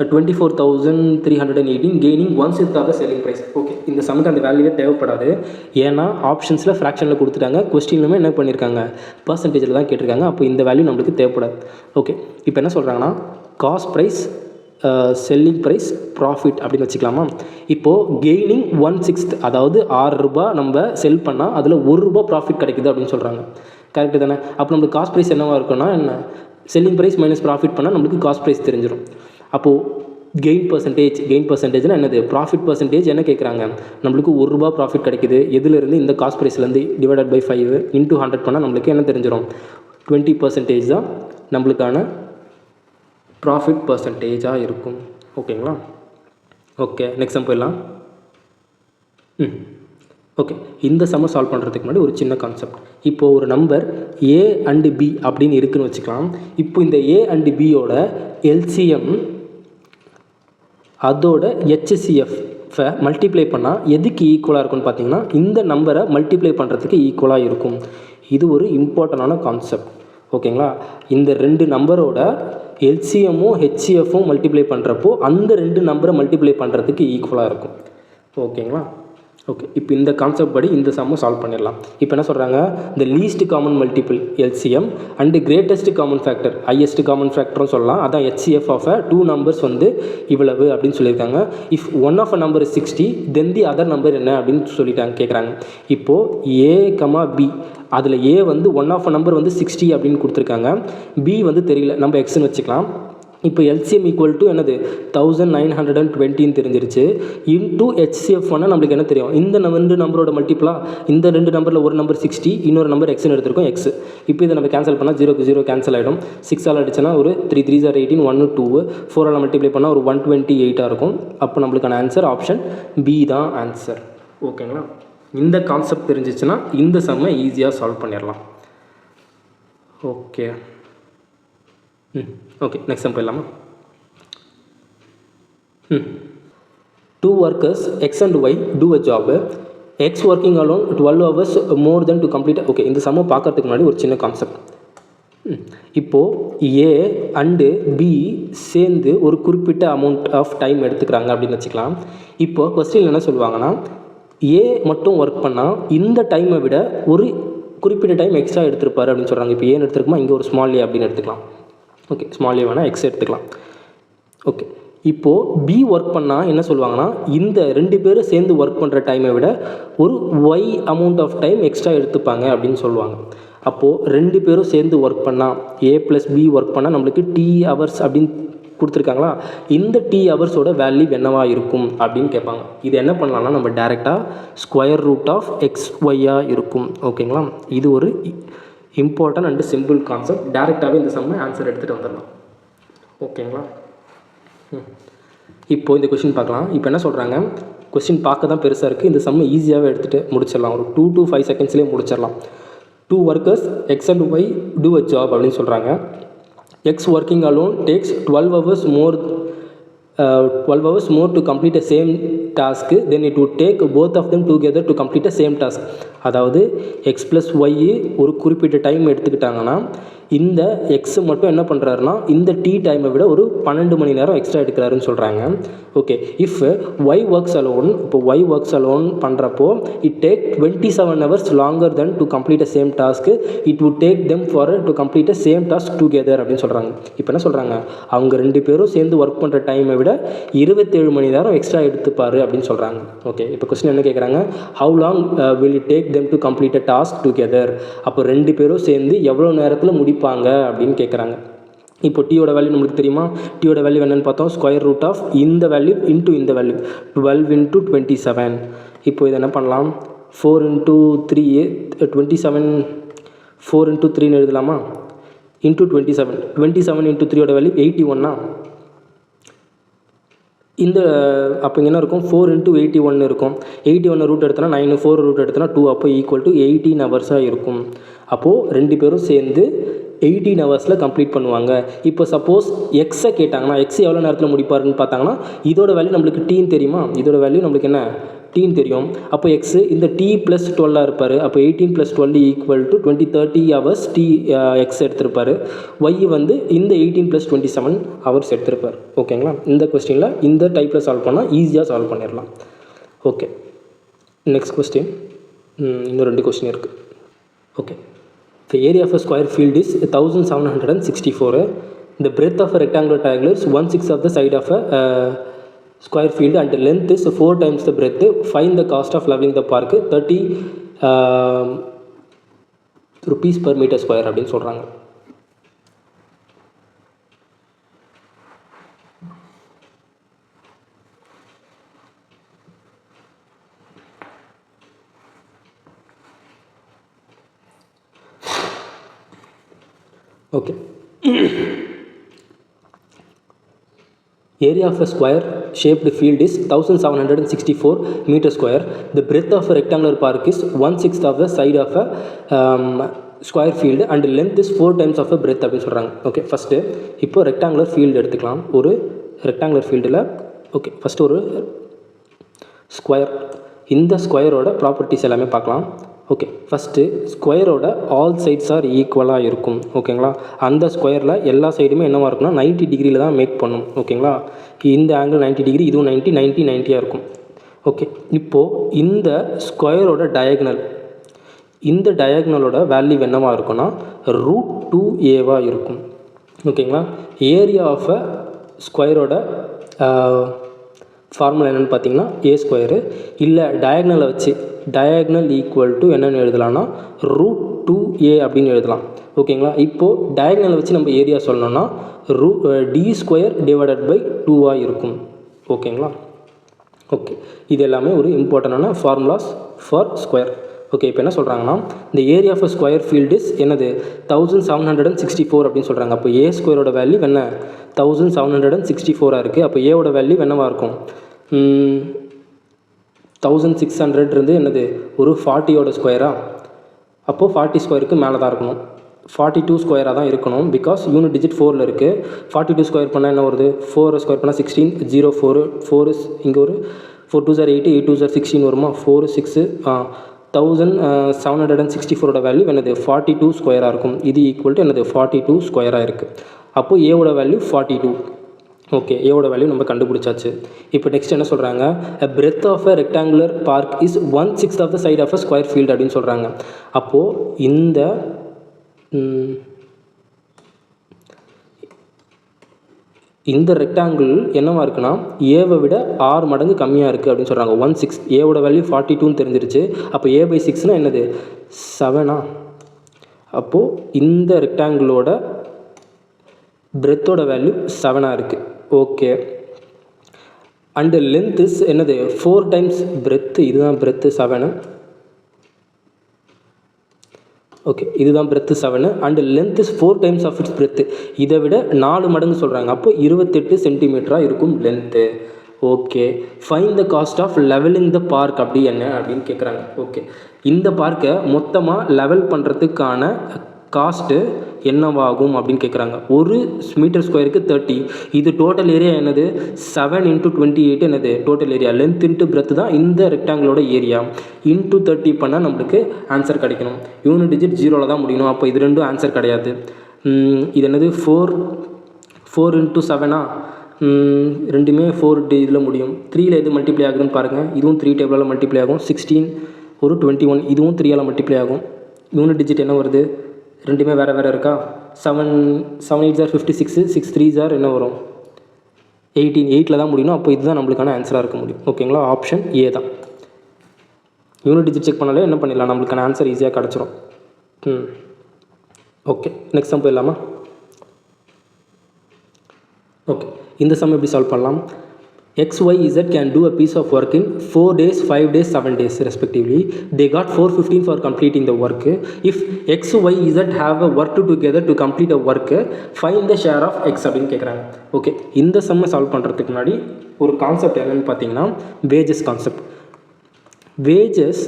24,318 gaining 1/6 of the selling price. Okay, இந்த சமக்கு அந்த வேல்யூவே தேவைப்படாது. ஏன்னா ஆப்ஷன்ஸில் ஃப்ராக்ஷனில் கொடுத்துட்டாங்க, கொஸ்டின்லுமே என்ன பண்ணியிருக்காங்க? பர்சன்டேஜில் தான் கேட்டிருக்காங்க. அப்போ இந்த வேல்யூ நம்மளுக்கு தேவைப்படாது. ஓகே, இப்போ என்ன சொல்கிறாங்கன்னா cost price, selling price, profit அப்படின்னு வச்சுக்கலாமா? இப்போது கெய்னிங் 1/6, அதாவது 6 ரூபா நம்ம செல் பண்ணால் அதில் 1 ரூபா ப்ராஃபிட் கிடைக்குது அப்படின்னு சொல்கிறாங்க. கரெக்டு தானே? அப்போ நம்மளுக்கு காஸ்ட் ப்ரைஸ் என்னவாக இருக்குன்னா என்ன? செல்லிங் ப்ரைஸ் மைனஸ் ப்ராஃபிட் பண்ணால் நம்மளுக்கு காஸ்ட் ப்ரைஸ் தெரிஞ்சிடும். அப்போது கெயின் பர்சன்டேஜ்னால் என்னது? ப்ராஃபிட் பர்சன்டேஜ் என்ன கேட்குறாங்க? நம்மளுக்கு 1 ரூபா ப்ராஃபிட் கிடைக்குது. எதுலேருந்து? இந்த காஸ்ட் ப்ரைஸ்லேருந்து. டிவைடட் பை 5 × 100 பண்ணால் நம்மளுக்கு என்ன தெரிஞ்சிடும்? 20% தான் நம்மளுக்கான ப்ராஃபிட் பர்சன்டேஜாக இருக்கும். ஓகேங்களா? ஓகே, நெக்ஸ்ட் சம் போயிடலாம். ஓகே, இந்த சம்மை சால்வ் பண்ணுறதுக்கு முன்னாடி ஒரு சின்ன கான்செப்ட். இப்போது ஒரு நம்பர் A and B அப்படின்னு இருக்குன்னு வச்சுக்கலாம். இப்போ இந்த A and Bயோட எல்சிஎம் அதோட HCF மல்டிப்ளை பண்ணால் எதுக்கு ஈக்குவலாக இருக்குன்னு பார்த்தீங்கன்னா இந்த நம்பரை மல்டிப்ளை பண்ணுறதுக்கு ஈக்குவலாக இருக்கும். இது ஒரு இம்பார்ட்டண்டான கான்செப்ட். ஓகேங்களா? இந்த 2 நம்பரோட எல்சிஎம்மும் ஹெச்சிஎஃப்பும் மல்டிப்ளை பண்ணுறப்போ அந்த 2 நம்பரை மல்டிப்ளை பண்ணுறதுக்கு ஈக்குவலாக இருக்கும். ஓகேங்களா? ஓகே, இப்போ இந்த கான்செப்ட் படி இந்த சம்மை சால்வ் பண்ணிடலாம். இப்போ என்ன சொல்கிறாங்க? இந்த least common multiple LCM and greatest common factor, highest common ஃபேக்டரும் சொல்லலாம். அதான் ஹெச்சிஎஃப் ஆஃப் 2 நம்பர்ஸ் இவ்வளவு அப்படின்னு சொல்லியிருக்காங்க. If one of a number is 60 then the other number என்ன அப்படின்னு சொல்லிட்டாங்க, கேட்குறாங்க. இப்போது A, B, அதில் A one of a number 60 அப்படின்னு கொடுத்துருக்காங்க. B தெரியல, நம்ம எக்ஸ்ன்னு வச்சுக்கலாம். இப்போ எல்சிஎம் ஈக்குவல் டு என்னது? 1920 தெரிஞ்சிருச்சு. இன்டூ ஹெச்சிஎஃப் நம்மளுக்கு என்ன தெரியும்? இந்த 2 நம்பரோட மல்டிப்ளா, இந்த 2 நம்பரில் ஒரு நம்பர் 60, இன்னொரு நம்பர் எக்ஸ்ன்னு எடுத்திருக்கோம், எக்ஸ். இப்போ இதை நம்ம கேன்சல் பண்ணால் 0 க்கு 0 கேன்சல் ஆகிடும். 6 ஆல் அடிச்சுன்னா ஒரு 3 3s are 18, 1 2, 4 ஆல் மல்டிப்ளை பண்ணால் ஒரு 128 இருக்கும். அப்போ நம்மளுக்கான ஆன்சர் ஆப்ஷன் பி தான் ஆன்சர். ஓகேங்களா? இந்த கான்செப்ட் தெரிஞ்சிச்சுன்னா இந்த சம்மை ஈஸியாக சால்வ் பண்ணிடலாம். ஓகே. ஓகே, நெக்ஸ்ட் சம் போயிடலாமா? 2 workers X and Y do a job. X working alone 12 hours more than to complete. Okay, இந்த சம்மை பார்க்கறதுக்கு முன்னாடி ஒரு சின்ன கான்செப்ட். இப்போது A அண்டு B சேர்ந்து ஒரு குறிப்பிட்ட அமௌண்ட் ஆஃப் டைம் எடுத்துக்கிறாங்க அப்படின்னு வச்சுக்கலாம். இப்போது கொஸ்டின் என்ன சொல்லுவாங்கன்னா A மட்டும் ஒர்க் பண்ணால் இந்த டைமை விட ஒரு குறிப்பிட்ட டைம் எக்ஸ்ட்ரா எடுத்துருப்பாரு அப்படின்னு சொல்கிறாங்க. இப்போ ஏன்னு எடுத்துருக்குமா, இங்கே ஒரு ஸ்மால் ஏ அப்படின்னு எடுத்துக்கலாம். ஓகே, ஸ்மால் ஏ வேணால் எக்ஸ் எடுத்துக்கலாம். ஓகே, இப்போது பி ஒர்க் பண்ணால் என்ன சொல்லுவாங்கன்னா இந்த 2 பேரும் சேர்ந்து ஒர்க் பண்ணுற டைமை விட ஒரு y amount of time extra எடுத்துப்பாங்க அப்படின்னு சொல்லுவாங்க. அப்போது 2 பேரும் சேர்ந்து ஒர்க் பண்ணால் A + B ஒர்க் பண்ணால் நம்மளுக்கு T ஹவர்ஸ் அப்படின்னு கொடுத்துருக்காங்களா? இந்த T ஹவர்ஸோட வேல்யூ என்னவாக இருக்கும் அப்படின்னு கேட்பாங்க. இது என்ன பண்ணலாம்னா நம்ம டேரெக்டாக ஸ்கொயர் ரூட் ஆஃப் XYயாக இருக்கும். ஓகேங்களா? இது ஒரு இம்பார்ட்டன்ட் அண்ட் சிம்பிள் கான்செப்ட். டேரெக்டாகவே இந்த சம்மை ஆன்சர் எடுத்துகிட்டு வந்துடலாம். ஓகேங்களா? இப்போது இந்த கொஷின் பார்க்கலாம். இப்போ என்ன சொல்கிறாங்க? கொஸ்டின் பார்க்க தான் பெருசாக இருக்குது, இந்த சம்மை ஈஸியாகவே எடுத்துகிட்டு முடிச்சிடலாம். ஒரு 2 to 5 செகண்ட்ஸ்லேயே முடிச்சிடலாம். 2 workers X and Y do a job அப்படின்னு சொல்கிறாங்க. X working alone takes 12 hours more 12 hours more to complete the same task, then it would take both of them together to complete the same task. அதாவது x + y ஒரு குறிப்பிட்ட time எடுத்துக்கிட்டாங்கன்னா இந்த x மட்டும் என்ன பண்ணுறாருன்னா இந்த t டைமை விட ஒரு 12 மணி நேரம் எக்ஸ்ட்ரா எடுக்கிறாருன்னு சொல்கிறாங்க. Okay, if y works alone, இப்போ y ஒர்க்ஸ் அலோன் பண்ணுறப்போ it take 27 hours longer than to complete the same task, it would take them for to complete the same task together அப்படின்னு சொல்கிறாங்க. இப்போ என்ன சொல்கிறாங்க, அவங்க 2 பேரும் சேர்ந்து ஒர்க் பண்ணுற டைமை விட 27 மணி நேரம் எக்ஸ்ட்ரா எடுத்துப்பார் அப்படின்னு சொல்கிறாங்க. ஓகே, இப்போ கொஸ்டின் என்ன கேட்குறாங்க, how long will it take them to complete a task together? அப்போ 2 பேரும் சேர்ந்து எவ்வளோ நேரத்தில் முடிப்பாங்க அப்படின்னு கேட்குறாங்க. இப்போ டீயோட வேல்யூ நம்மளுக்கு தெரியுமா, டீயோட வேல்யூ என்னென்னு பார்த்தோம், ஸ்கொயர் ரூட் ஆஃப் இந்த வேல்யூ இன்ட்டு இந்த வேல்யூ 12 × 27. இப்போ இதை என்ன பண்ணலாம், 4 × 3 27, 4 × 3ன்னு எழுதலாமா, இன்ட்டு 27, 27 × 3யோட வேல்யூ 81. இந்த அப்போ இங்கே என்ன இருக்கும், 4 × 81 இருக்கும். 81 ரூட் எடுத்தோன்னா 9, 4 ரூட் எடுத்தோன்னா 2, அப்போ ஈக்குவல் டு 18 ஹவர்ஸாக இருக்கும். அப்போது 2 பேரும் சேர்ந்து 18 ஹவர்ஸில் கம்ப்ளீட் பண்ணுவாங்க. இப்போ சப்போஸ் எக்ஸை கேட்டாங்கன்னா எக்ஸ் எவ்வளோ நேரத்தில் முடிப்பாருன்னு பார்த்தாங்கன்னா இதோட வேல்யூ நம்மளுக்கு டீன்னு தெரியுமா, இதோட வேல்யூ நம்மளுக்கு என்ன டீன்னு தெரியும். அப்போ எக்ஸு இந்த டி ப்ளஸ் 12 இருப்பார். அப்போ 18 + 12 equal to 30 hours t x எடுத்திருப்பார். ஒய் வந்து இந்த 18 + 27 ஹவர்ஸ் எடுத்திருப்பார். ஓகேங்களா, இந்த கொஸ்டினில் இந்த டைப்பில் சால்வ் பண்ணால் ஈஸியாக சால்வ் பண்ணிடலாம். ஓகே, நெக்ஸ்ட் கொஸ்டின், இன்னும் 2 கொஸ்டின் இருக்குது. Okay, the area of a square field is 1764. The breadth of a rectangular triangle is 1/6 of the side of a square field and the length is 4 times the breadth. Find the cost of leveling the park, 30 rupees per meter square அப்படின்னு சொல்கிறாங்க. Okay. Area of a square shaped field is 1764 meter square. The breadth of a rectangular park is 1/6 of the side of a square field and length is 4 times of a breadth அப்படின்னு சொல்கிறாங்க. Okay, first இப்போ rectangular field எடுத்துக்கலாம். ஒரு rectangular ஃபீல்டில் okay first ஒரு square, இந்த ஸ்கொயரோட properties எல்லாமே பார்க்கலாம். ஓகே, ஃபஸ்ட்டு ஸ்கொயரோட ஆல் சைட்ஸ் ஆர் ஈக்குவலாக இருக்கும். ஓகேங்களா, அந்த ஸ்கொயரில் எல்லா சைடுமே என்னவாக இருக்குன்னா 90 டிகிரியில் தான் மேக் பண்ணும். ஓகேங்களா, இந்த ஆங்கிள் 90 டிகிரி, இதுவும் 90, 90, 90யாக இருக்கும். ஓகே, இப்போது இந்த ஸ்கொயரோட டயக்னல், இந்த டயக்னலோட வேல்யூ என்னவாக இருக்குன்னா √2a இருக்கும். ஓகேங்களா, ஏரியா ஆஃப் அ ஸ்கொயரோட ஃபார்முலா என்னென்னு பார்த்தீங்கன்னா ஏ ஸ்கொயரு, இல்லை டயக்னலை வச்சு டயக்னல் ஈக்குவல் டு என்னென்னு எழுதலாம்னா √2a அப்படின்னு எழுதலாம். ஓகேங்களா, இப்போது டயக்னலை வச்சு நம்ம ஏரியா சொல்லணும்னா d² / 2 இருக்கும். ஓகேங்களா, ஓகே, இது எல்லாமே ஒரு இம்பார்ட்டண்டான ஃபார்முலாஸ் ஃபார் ஸ்கொயர். ஓகே, இப்போ என்ன சொல்கிறாங்கன்னா இந்த area of square field is என்னது 1764 அப்படின்னு சொல்கிறாங்க. அப்போ ஏ ஸ்கொயரோட வேல்யூ என்ன 1764 இருக்குது. அப்போ ஏவோட வேல்யூ என்னவாக இருக்கும் 1600 இருந்து என்னது ஒரு 40யோட ஸ்கொயரா, அப்போது 40 ஸ்கொயருக்கு மேலே தான் இருக்கணும், 42 ஸ்கொயராக தான் இருக்கணும். பிகாஸ் யூனிட் டிஜிட் 4ல் இருக்குது. 42 ஸ்கொயர் பண்ணால் என்ன வருது, 4 ஸ்கொயர் பண்ணால் 16, 0 4 4 இங்கே ஒரு 4 2 8 8 2 16 வருமா, 4 6 1764 வேல்யூ என்னது 42 ஸ்கொயராக இருக்கும். இது ஈக்குவல் டு என்னது 42 ஸ்கொயராக இருக்குது. அப்போது ஏவோட வேல்யூ 42. ஓகே, ஏவோட வேல்யூ நம்ம கண்டுபிடிச்சாச்சு. இப்போ நெக்ஸ்ட் என்ன சொல்கிறாங்க, a breadth of a rectangular park is 1/6 of the side of a square field அப்படின்னு சொல்கிறாங்க. அப்போது இந்த ரெக்டாங்கிள் என்னவா இருக்குன்னா ஏவை விட 6 மடங்கு கம்மியாக இருக்குது அப்படின்னு சொல்கிறாங்க. 1/6, ஏவோட வேல்யூ 42ன்னு தெரிஞ்சிருச்சு. அப்போ a/6னா என்னது 7. அப்போது இந்த ரெக்டாங்கிளோட பிரெத்தோட வேல்யூ 7 இருக்குது. ஓகே, அண்டு லென்த் இஸ் என்னது 4 டைம்ஸ் பிரெத்து, இதுதான் பிரெத்து 7. ஓகே, இதுதான் breadth 7 and length is 4 times of its breadth, இதை விட 4 மடங்கு சொல்கிறாங்க. அப்போ 28 சென்டிமீட்டராக இருக்கும் length. Okay, find the cost of levelling the park அப்படி என்ன அப்படின்னு கேட்குறாங்க. ஓகே, இந்த பார்க்கை மொத்தமாக லெவல் பண்ணுறதுக்கான காஸ்ட்டு என்னவாகும் அப்படின்னு கேட்குறாங்க. ஒரு மீட்டர் ஸ்கொயருக்கு 30. இது டோட்டல் ஏரியா என்னது 7 × 28 என்னது total area. Length into breadth தான் இந்த ரெக்டாங்கிளோட ஏரியா. இன்ட்டு 30 பண்ணால் நம்மளுக்கு ஆன்சர் கிடைக்கணும். யூனிட் டிஜிட் 0ல் தான் முடியணும். அப்போ இது ரெண்டும் ஆன்சர் கிடையாது. இது என்னது 4 × 7 ரெண்டுமே 4 இதில் முடியும். 3ல் எது மல்டிப்ளை ஆகுதுன்னு பாருங்கள். இதுவும் 3 டேபிளால் மல்டிப்ளை ஆகும். 16 ஒரு 21 இதுவும் 3ஆல் மல்டிப்ளை ஆகும். யூனிட் டிஜிட் என்ன வருது? ரெண்டுமே வேறு வேறு இருக்கா? 7 8s are 56, 6 3s are என்ன வரும் 18. 8ல் தான் முடியணும். அப்போ இதுதான் நம்மளுக்கான ஆன்சராக இருக்க முடியும். ஓகேங்களா? ஆப்ஷன் ஏ தான். யூனிட் டிஜிட் செக் பண்ணாலே என்ன பண்ணிடலாம், நம்மளுக்கான ஆன்சர் ஈஸியாக கிடச்சிரும். ஓகே, நெக்ஸ்ட் சம் போயிடலாமா? ஓகே, இந்த சம் எப்படி சால்வ் பண்ணலாம்? X, Y, Z can do a piece of work in 4 days, 5 days, 7 days respectively. They got 415 for completing the work. If X, Y, Z have a work together to complete a work, find the share of X அப்படின்னு கேட்குறாங்க. Okay, இந்த சம்மை solve பண்ணுறதுக்கு முன்னாடி ஒரு concept என்னென்னு பார்த்தீங்கன்னா wages concept. Wages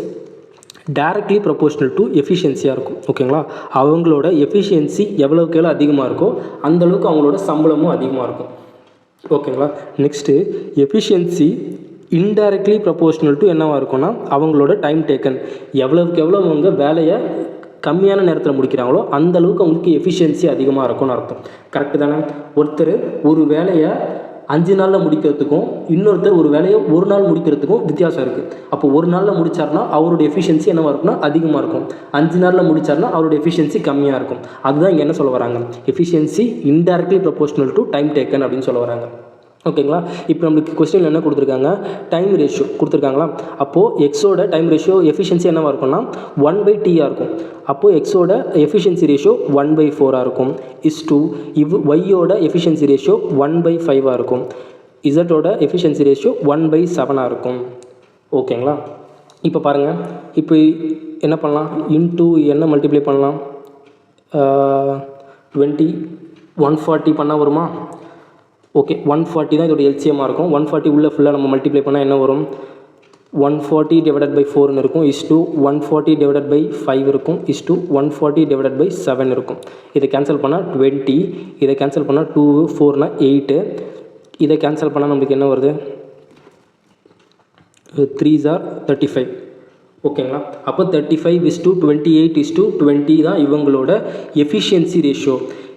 directly proportional to எஃபிஷியன்சியாக இருக்கும். ஓகேங்களா? அவங்களோட எஃபிஷியன்சி எவ்வளோக்கு எவ்வளோ அதிகமாக இருக்கோ அந்தளவுக்கு அவங்களோட சம்பளமும் அதிகமாக இருக்கும். ஓகேங்களா? Next efficiency indirectly proportional to என்னவாக இருக்கும்னா அவங்களோட டைம் டேக்கன். எவ்வளோக்கு எவ்வளோ அவங்க வேலையை கம்மியான நேரத்தில் முடிக்கிறாங்களோ அந்தளவுக்கு அவங்களுக்கு எஃபிஷியன்சி அதிகமாக இருக்கும்னு அர்த்தம். கரெக்டு தானே? ஒருத்தர் ஒரு வேலையை 5 நாளில் முடிக்கிறதுக்கும் இன்னொருத்தர் ஒரு வேலையை 1 நாள் முடிக்கிறதுக்கும் வித்தியாசம் இருக்குது. அப்போ 1 நாளில் முடித்தார்னா அவருடைய எஃபிஷியன்சி என்னவாக இருக்கும்னா அதிகமாக இருக்கும். 5 நாளில் முடித்தார்னா அவருடைய எஃபிஷியன்சி கம்மியாக இருக்கும். அதுதான் இங்கே என்ன சொல்ல வராங்க, efficiency indirectly proportional to time taken அப்படின்னு சொல்ல வராங்க. ஓகேங்களா? இப்போ நம்மளுக்கு கொஸ்டினில் என்ன கொடுத்துருக்காங்க, டைம் ரேஷியோ கொடுத்துருக்காங்களா? அப்போது எக்ஸோட டைம் ரேஷியோ எஃபிஷியன்சி என்னவாக இருக்கும்னா 1/t இருக்கும். அப்போது எக்ஸோட எஃபிஷியன்சி ரேஷியோ 1/4 இருக்கும். இஸ்2 ஒய்யோட எஃபிஷியன்சி ரேஷியோ 1/5 இருக்கும். இசட்டோட எஃபிஷியன்சி ரேஷியோ 1/7 இருக்கும். ஓகேங்களா? இப்போ பாருங்கள், இப்போ என்ன பண்ணலாம், இன்ட்டு என்ன மல்டிப்ளை பண்ணலாம், 20 140 பண்ணால் வருமா? ஓகே, 140 தான் இதோட எல்சிஎம்மாக இருக்கும். 140 உள்ளே ஃபுல்லாக நம்ம மல்டிப்ளை பண்ணால் என்ன வரும், 140 / 4 இருக்கும். இஸ்2 140 / 5 இருக்கும். இஸ்2 140 / 7 இருக்கும். இதை கேன்சல் பண்ணால் 20, இதை கேன்சல் பண்ணால் 2 4 8, இதை கேன்சல் பண்ணால் நம்மளுக்கு என்ன வருது, 3s are 35. ஓகேங்களா? அப்போ 35:28:20 தான் இவங்களோட எஃபிஷியன்சி ரேஷியோ.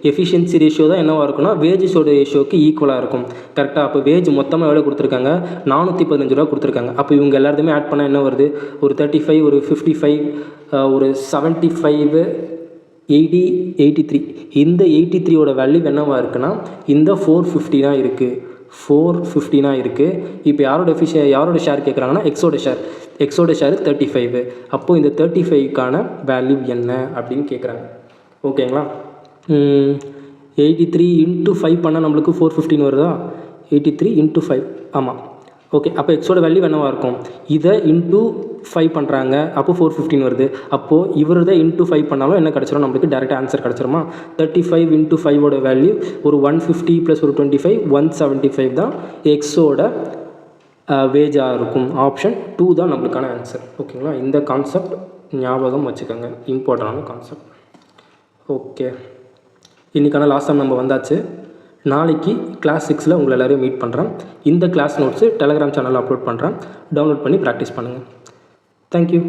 எஃபிஷியன்சி ரேஷியோ தான் என்னவாக இருக்குன்னா வேஜஸோட ரேஷியோக்கு ஈக்குவலாக இருக்கும். கரெக்டாக? அப்போ வேஜ் மொத்தமாக எவ்வளோ கொடுத்துருக்காங்க, 415 ரூபா கொடுத்துருக்காங்க. அப்போ இவங்க எல்லாருமே ஆட் பண்ணால் என்ன வருது, ஒரு 35, ஒரு 55, ஒரு 75, 80, 83. இந்த 83யோட வேல்யூ என்னவாக இருக்குன்னா இந்த 450 தான் இருக்குது. 450 தான் இருக்குது. இப்போ யாரோட ஷேர் கேட்குறாங்கன்னா எக்ஸோட ஷேர் 35. அப்போது இந்த 35க்கான வேல்யூ என்ன அப்படின்னு கேட்குறாங்க. ஓகேங்களா? 83 × 5 பண்ணால் நம்மளுக்கு 415 வருதா? 83 × 5, ஆமாம். ஓகே, அப்போ எக்ஸோட வேல்யூ என்னவாக இருக்கும், இதை இன்ட்டு 5 பண்ணுறாங்க, அப்போ 415 வருது. அப்போது இவரதை இன்ட்டு 5 பண்ணாலும் என்ன கிடச்சிரும், நம்மளுக்கு டேரெக்டாக ஆன்சர் கிடச்சிருமா? 35 × 5ஓட வேல்யூ ஒரு 150 + ஒரு 25 175 தான் எக்ஸோட வேஜாக இருக்கும். ஆப்ஷன் 2 தான் நம்மளுக்கான ஆன்சர். ஓகேங்களா? இந்த கான்செப்ட் ஞாபகம் வச்சுக்கோங்க, இம்பார்ட்டண்டான கான்செப்ட். ஓகே, இன்றைக்கான லாஸ்ட் டைம் நம்ம வந்தாச்சு. நாளைக்கு கிளாஸ் 6ல் உங்களை எல்லோரையும் மீட் பண்ணுறேன். இந்த கிளாஸ் நோட்ஸு டெலகிராம் சேனலில் அப்லோட் பண்ணுறேன். டவுன்லோட் பண்ணி ப்ராக்டிஸ் பண்ணுங்கள். தேங்க்யூ.